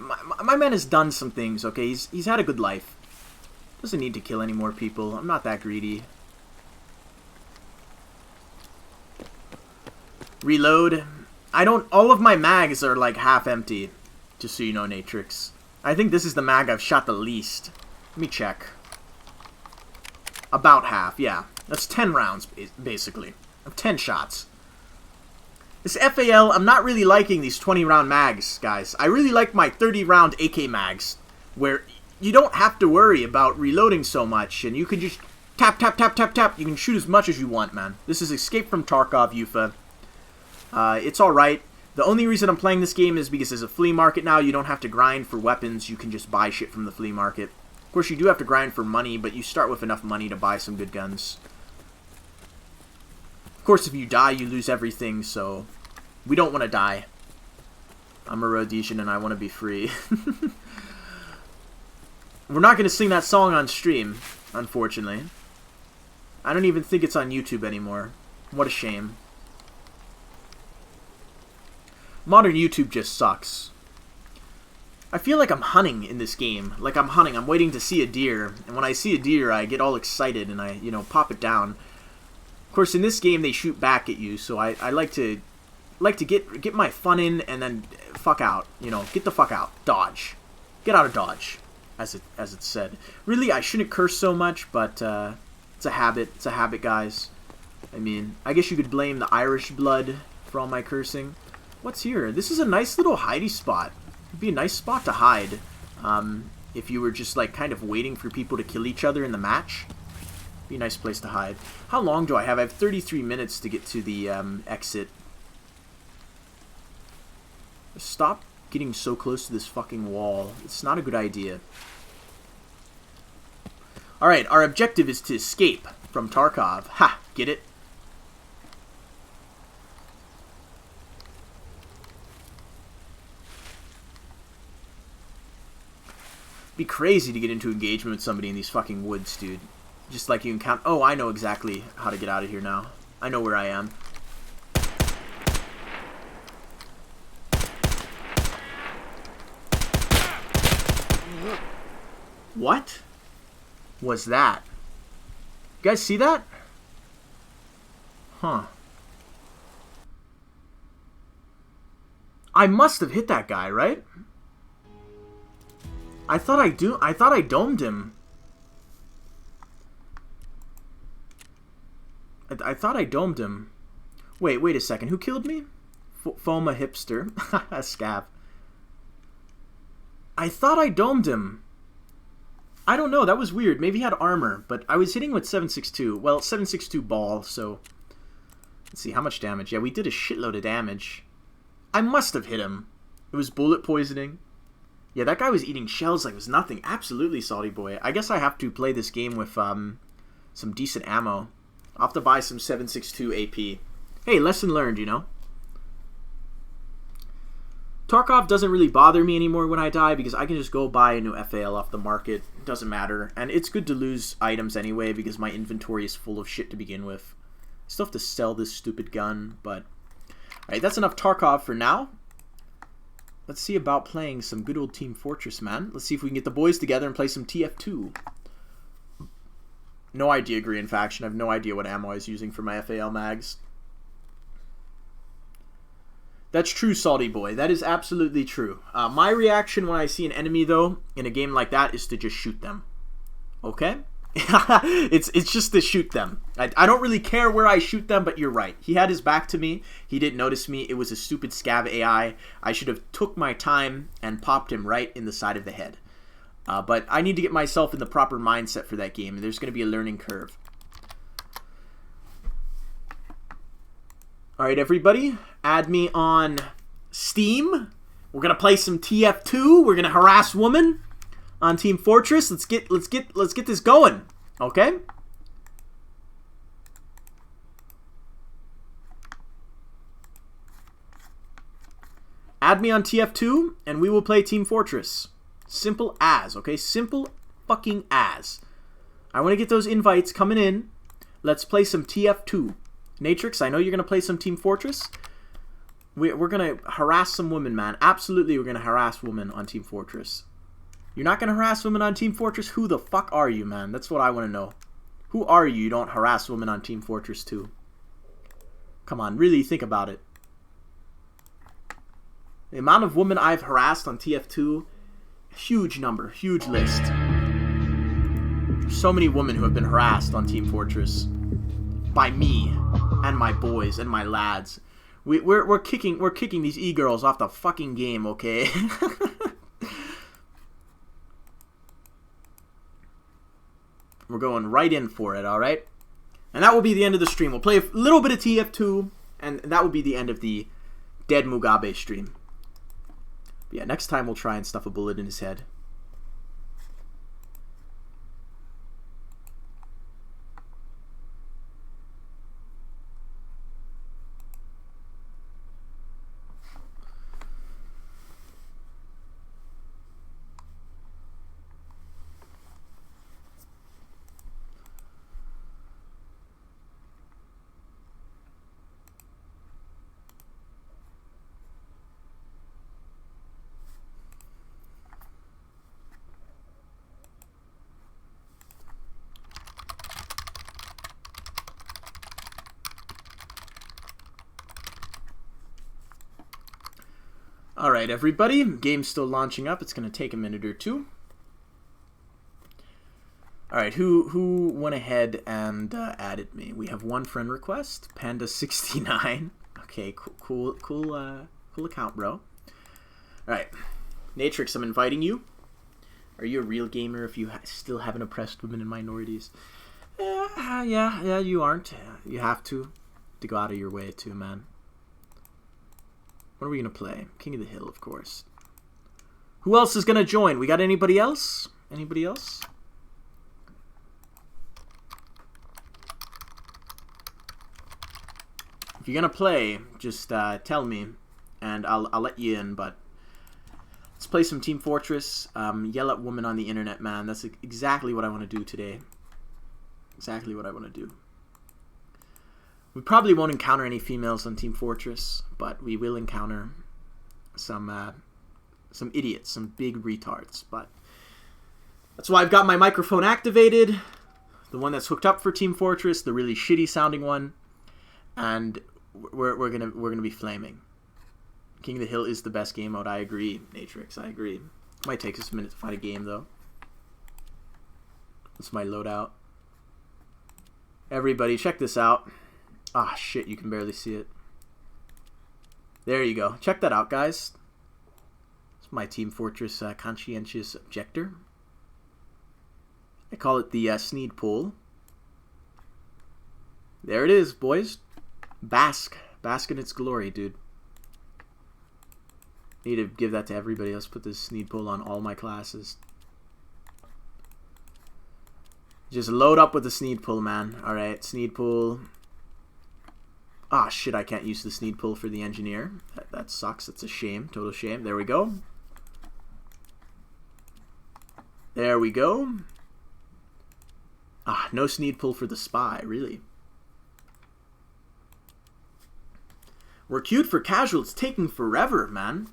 has done some things. Okay, he's had a good life. Doesn't need to kill any more people. I'm not that greedy. Reload. All of my mags are like half empty. Just so you know, Natrix. I think this is the mag I've shot the least. Let me check. About half, yeah. That's 10 rounds, basically. 10 shots. This FAL, I'm not really liking these 20-round mags, guys. I really like my 30-round AK mags, where you don't have to worry about reloading so much, and you can just tap, tap, tap, tap, tap. You can shoot as much as you want, man. This is Escape from Tarkov, UFA. It's alright. The only reason I'm playing this game is because there's a flea market now. You don't have to grind for weapons. You can just buy shit from the flea market. Of course, you do have to grind for money, but you start with enough money to buy some good guns. Of course, if you die, you lose everything, so we don't want to die. I'm a Rhodesian and I want to be free. We're not going to sing that song on stream, unfortunately. I don't even think it's on YouTube anymore. What a shame. Modern YouTube just sucks. I feel like I'm hunting in this game. Like I'm hunting. I'm waiting to see a deer. And when I see a deer, I get all excited and I, pop it down. Of course, in this game, they shoot back at you. So I like to get my fun in and then fuck out. Get the fuck out. Dodge. Get out of dodge, as it's said. Really, I shouldn't curse so much, but it's a habit. It's a habit, guys. I mean, I guess you could blame the Irish blood for all my cursing. What's here? This is a nice little hidey spot. It'd be a nice spot to hide if you were just like kind of waiting for people to kill each other in the match. Be a nice place to hide. How long do I have? I have 33 minutes to get to the exit. Stop getting so close to this fucking wall. It's not a good idea. Alright, our objective is to escape from Tarkov. Ha! Get it? Be crazy to get into engagement with somebody in these fucking woods, dude. Just like you encounter... Oh, I know exactly how to get out of here now. I know where I am. What was that? You guys see that? Huh. I must have hit that guy, right? I thought I domed him. I thought I domed him. Wait a second. Who killed me? Foma Hipster. Scav. I thought I domed him. I don't know. That was weird. Maybe he had armor, but I was hitting with 7.62. Well, 7.62 ball, so... Let's see, how much damage? Yeah, we did a shitload of damage. I must have hit him. It was bullet poisoning. Yeah, that guy was eating shells like it was nothing. Absolutely, Salty Boy. I guess I have to play this game with some decent ammo. I'll have to buy some 7.62 AP. Hey, lesson learned, you know? Tarkov doesn't really bother me anymore when I die because I can just go buy a new FAL off the market. It doesn't matter. And it's good to lose items anyway because my inventory is full of shit to begin with. I still have to sell this stupid gun, but... Alright, that's enough Tarkov for now. Let's see about playing some good old Team Fortress, man. Let's see if we can get the boys together and play some TF2. No idea, Green Faction. I have no idea what ammo I was using for my FAL mags. That's true, Salty Boy. That is absolutely true. My reaction when I see an enemy, though, in a game like that is to just shoot them. Okay? it's just to shoot them. I don't really care where I shoot them, but you're right. He had his back to me. He didn't notice me. It was a stupid scav AI. I should have took my time and popped him right in the side of the head. But I need to get myself in the proper mindset for that game. There's going to be a learning curve. Alright, everybody. Add me on Steam. We're going to play some TF2. We're going to harass women on Team Fortress. Let's get this going. Okay? Add me on TF2 and we will play Team Fortress. Simple as, okay? Simple fucking as. I want to get those invites coming in. Let's play some TF2. Natrix, I know you're going to play some Team Fortress. We're going to harass some women, man. Absolutely, we're going to harass women on Team Fortress. You're not going to harass women on Team Fortress? Who the fuck are you, man? That's what I want to know. Who are you? You don't harass women on Team Fortress 2. Come on, really think about it. The amount of women I've harassed on TF2, huge number, huge list. So many women who have been harassed on Team Fortress by me and my boys and my lads. We're kicking these e-girls off the fucking game, okay? We're going right in for it, alright? And that will be the end of the stream. We'll play a little bit of TF2, and that will be the end of the Dead Mugabe stream. But yeah, next time we'll try and stuff a bullet in his head. Alright, everybody. Game's still launching up. It's going to take a minute or two. Alright, who went ahead and added me? We have one friend request. Panda69. Okay, cool account, bro. Alright. Natrix, I'm inviting you. Are you a real gamer if you still haven't oppressed women and minorities? Yeah, you aren't. You have to go out of your way too, man. What are we gonna play? King of the Hill, of course. Who else is gonna join? We got anybody else? Anybody else? If you're gonna play, just tell me, and I'll let you in. But let's play some Team Fortress. Yell at women on the internet, man. That's exactly what I want to do today. Exactly what I want to do. We probably won't encounter any females on Team Fortress, but we will encounter some idiots, some big retards. But that's why I've got my microphone activated, the one that's hooked up for Team Fortress, the really shitty sounding one, and we're gonna be flaming. King of the Hill is the best game mode. I agree, Natrix. I agree. Might take us a minute to find a game though. That's my loadout. Everybody, check this out. Ah, shit, you can barely see it. There you go. Check that out, guys. It's my Team Fortress conscientious objector. I call it the Sneed Pool. There it is, boys. Bask. Bask in its glory, dude. Need to give that to everybody. Let's put this Sneed Pool on all my classes. Just load up with the Sneed Pool, man. Alright, Sneed Pool. Ah, shit, I can't use the Sneed Pool for the engineer. That sucks. That's a shame. Total shame. There we go. There we go. Ah, no Sneed Pool for the spy, really. We're queued for casual. It's taking forever, man.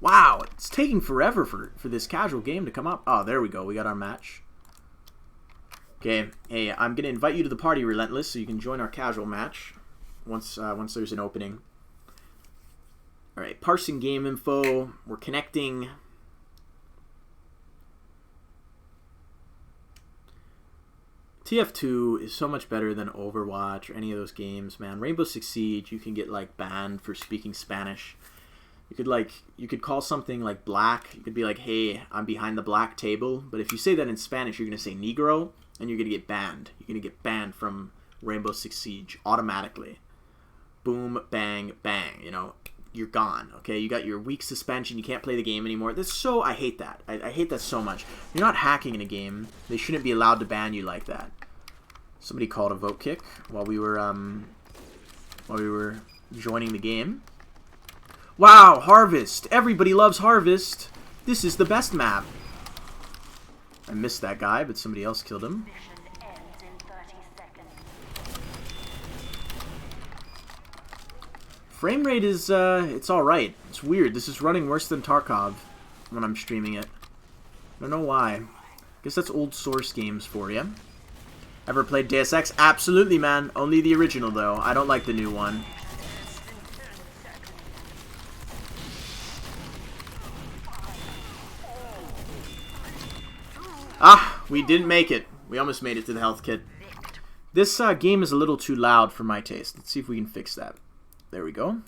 Wow, it's taking forever for this casual game to come up. Oh, there we go. We got our match. Okay, hey, I'm going to invite you to the party, Relentless, so you can join our casual match. Once there's an opening. Alright, parsing game info. We're connecting. TF2 is so much better than Overwatch or any of those games, man. Rainbow Six Siege, you can get like banned for speaking Spanish. You could call something like black. You could be like, hey, I'm behind the black table. But if you say that in Spanish, you're going to say negro, and you're going to get banned. You're going to get banned from Rainbow Six Siege automatically. Boom, bang, bang, you know, you're gone, okay? You got your week suspension, you can't play the game anymore. That's so, I hate that. I hate that so much. You're not hacking in a game. They shouldn't be allowed to ban you like that. Somebody called a vote kick while we were joining the game. Wow, Harvest. Everybody loves Harvest. This is the best map. I missed that guy, but somebody else killed him. Frame rate is, it's alright. It's weird. This is running worse than Tarkov when I'm streaming it. I don't know why. Guess that's old source games for you. Ever played Deus Ex? Absolutely, man. Only the original, though. I don't like the new one. Ah, we didn't make it. We almost made it to the health kit. This game is a little too loud for my taste. Let's see if we can fix that. There we go.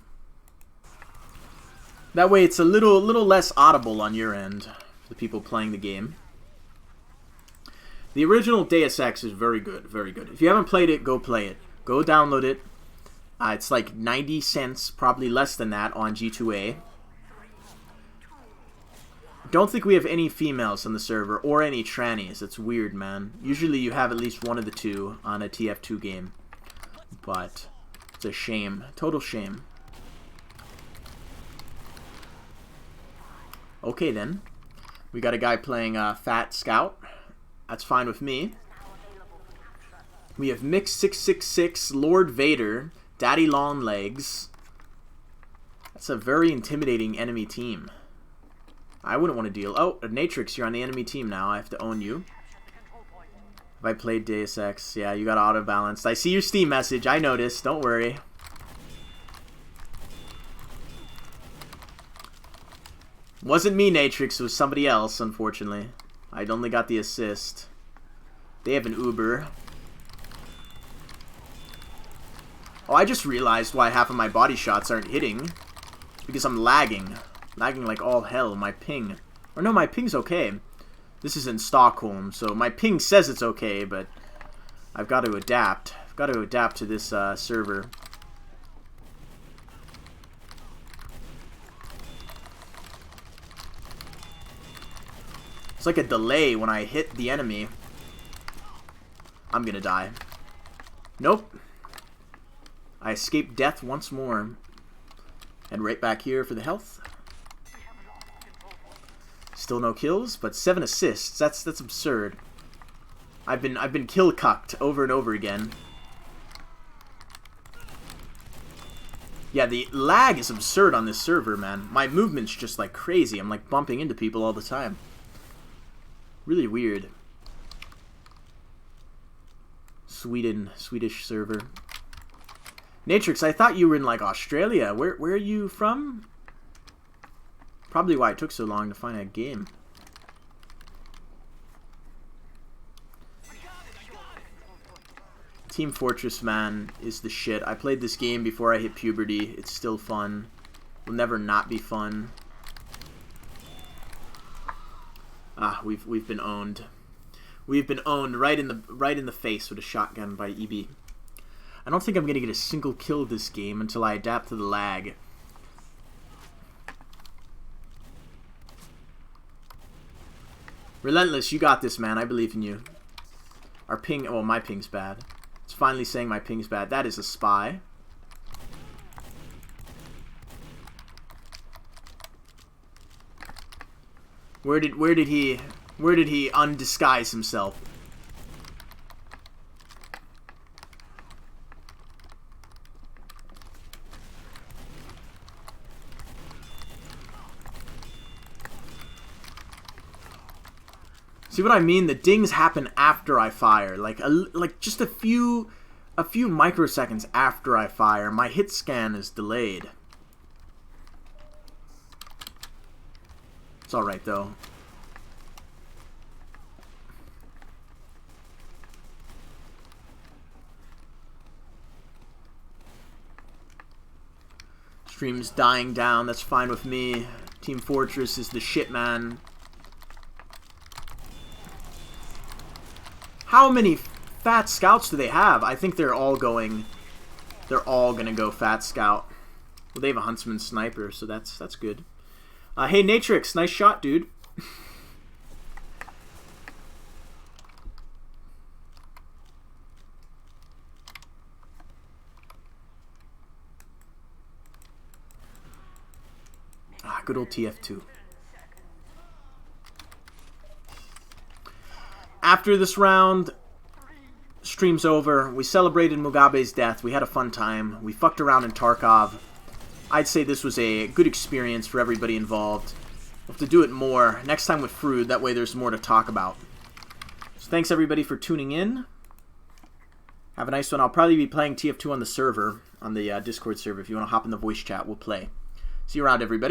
That way it's a little less audible on your end for the people playing the game. The original Deus Ex is very good, very good. If you haven't played it, go play it. Go download it. It's like 90 cents, probably less than that, on G2A. Don't think we have any females on the server, or any trannies. It's weird, man. Usually you have at least one of the two on a TF2 game. But it's a shame. Total shame. Okay, then. We got a guy playing Fat Scout. That's fine with me. We have Mix 666, Lord Vader, Daddy Longlegs. That's a very intimidating enemy team. I wouldn't want to deal. Oh, Natrix, you're on the enemy team now. I have to own you. Have I played Deus Ex? Yeah, you got auto-balanced. I see your Steam message. I noticed. Don't worry. Wasn't me, Natrix. It was somebody else, unfortunately. I'd only got the assist. They have an Uber. Oh, I just realized why half of my body shots aren't hitting. It's because I'm lagging. Lagging like all hell. My ping. Or no, my ping's okay. This is in Stockholm, so my ping says it's okay, but I've got to adapt. I've got to adapt to this server. It's like a delay when I hit the enemy. I'm gonna die. Nope. I escaped death once more. And right back here for the health. Still no kills, but 7 assists. That's absurd. I've been kill cucked over and over again. Yeah, the lag is absurd on this server, man. My movement's just like crazy. I'm like bumping into people all the time. Really weird. Swedish server. Natrix, I thought you were in like Australia. Where are you from? Probably why it took so long to find a game. Team Fortress, man, is the shit. I played this game before I hit puberty. It's still fun. Will never not be fun. Ah, we've been owned. We've been owned right in the face with a shotgun by EB. I don't think I'm gonna get a single kill this game until I adapt to the lag. Relentless, you got this, man. I believe in you. Our ping, oh, my ping's bad. It's finally saying my ping's bad. That is a spy. Where did he undisguise himself? See what I mean? The dings happen after I fire, like just a few microseconds after I fire. My hit scan is delayed. It's all right though. Stream's dying down. That's fine with me. Team Fortress is the shit, man. How many fat scouts do they have? I think they're all gonna go fat scout. Well, they have a huntsman sniper, so that's good. Hey Natrix, nice shot, dude. Good old TF2. After this round, stream's over. We celebrated Mugabe's death. We had a fun time. We fucked around in Tarkov. I'd say this was a good experience for everybody involved. We'll have to do it more next time with Frood. That way there's more to talk about. So thanks everybody for tuning in. Have a nice one. I'll probably be playing TF2 on the server, on the Discord server. If you want to hop in the voice chat, we'll play. See you around, everybody.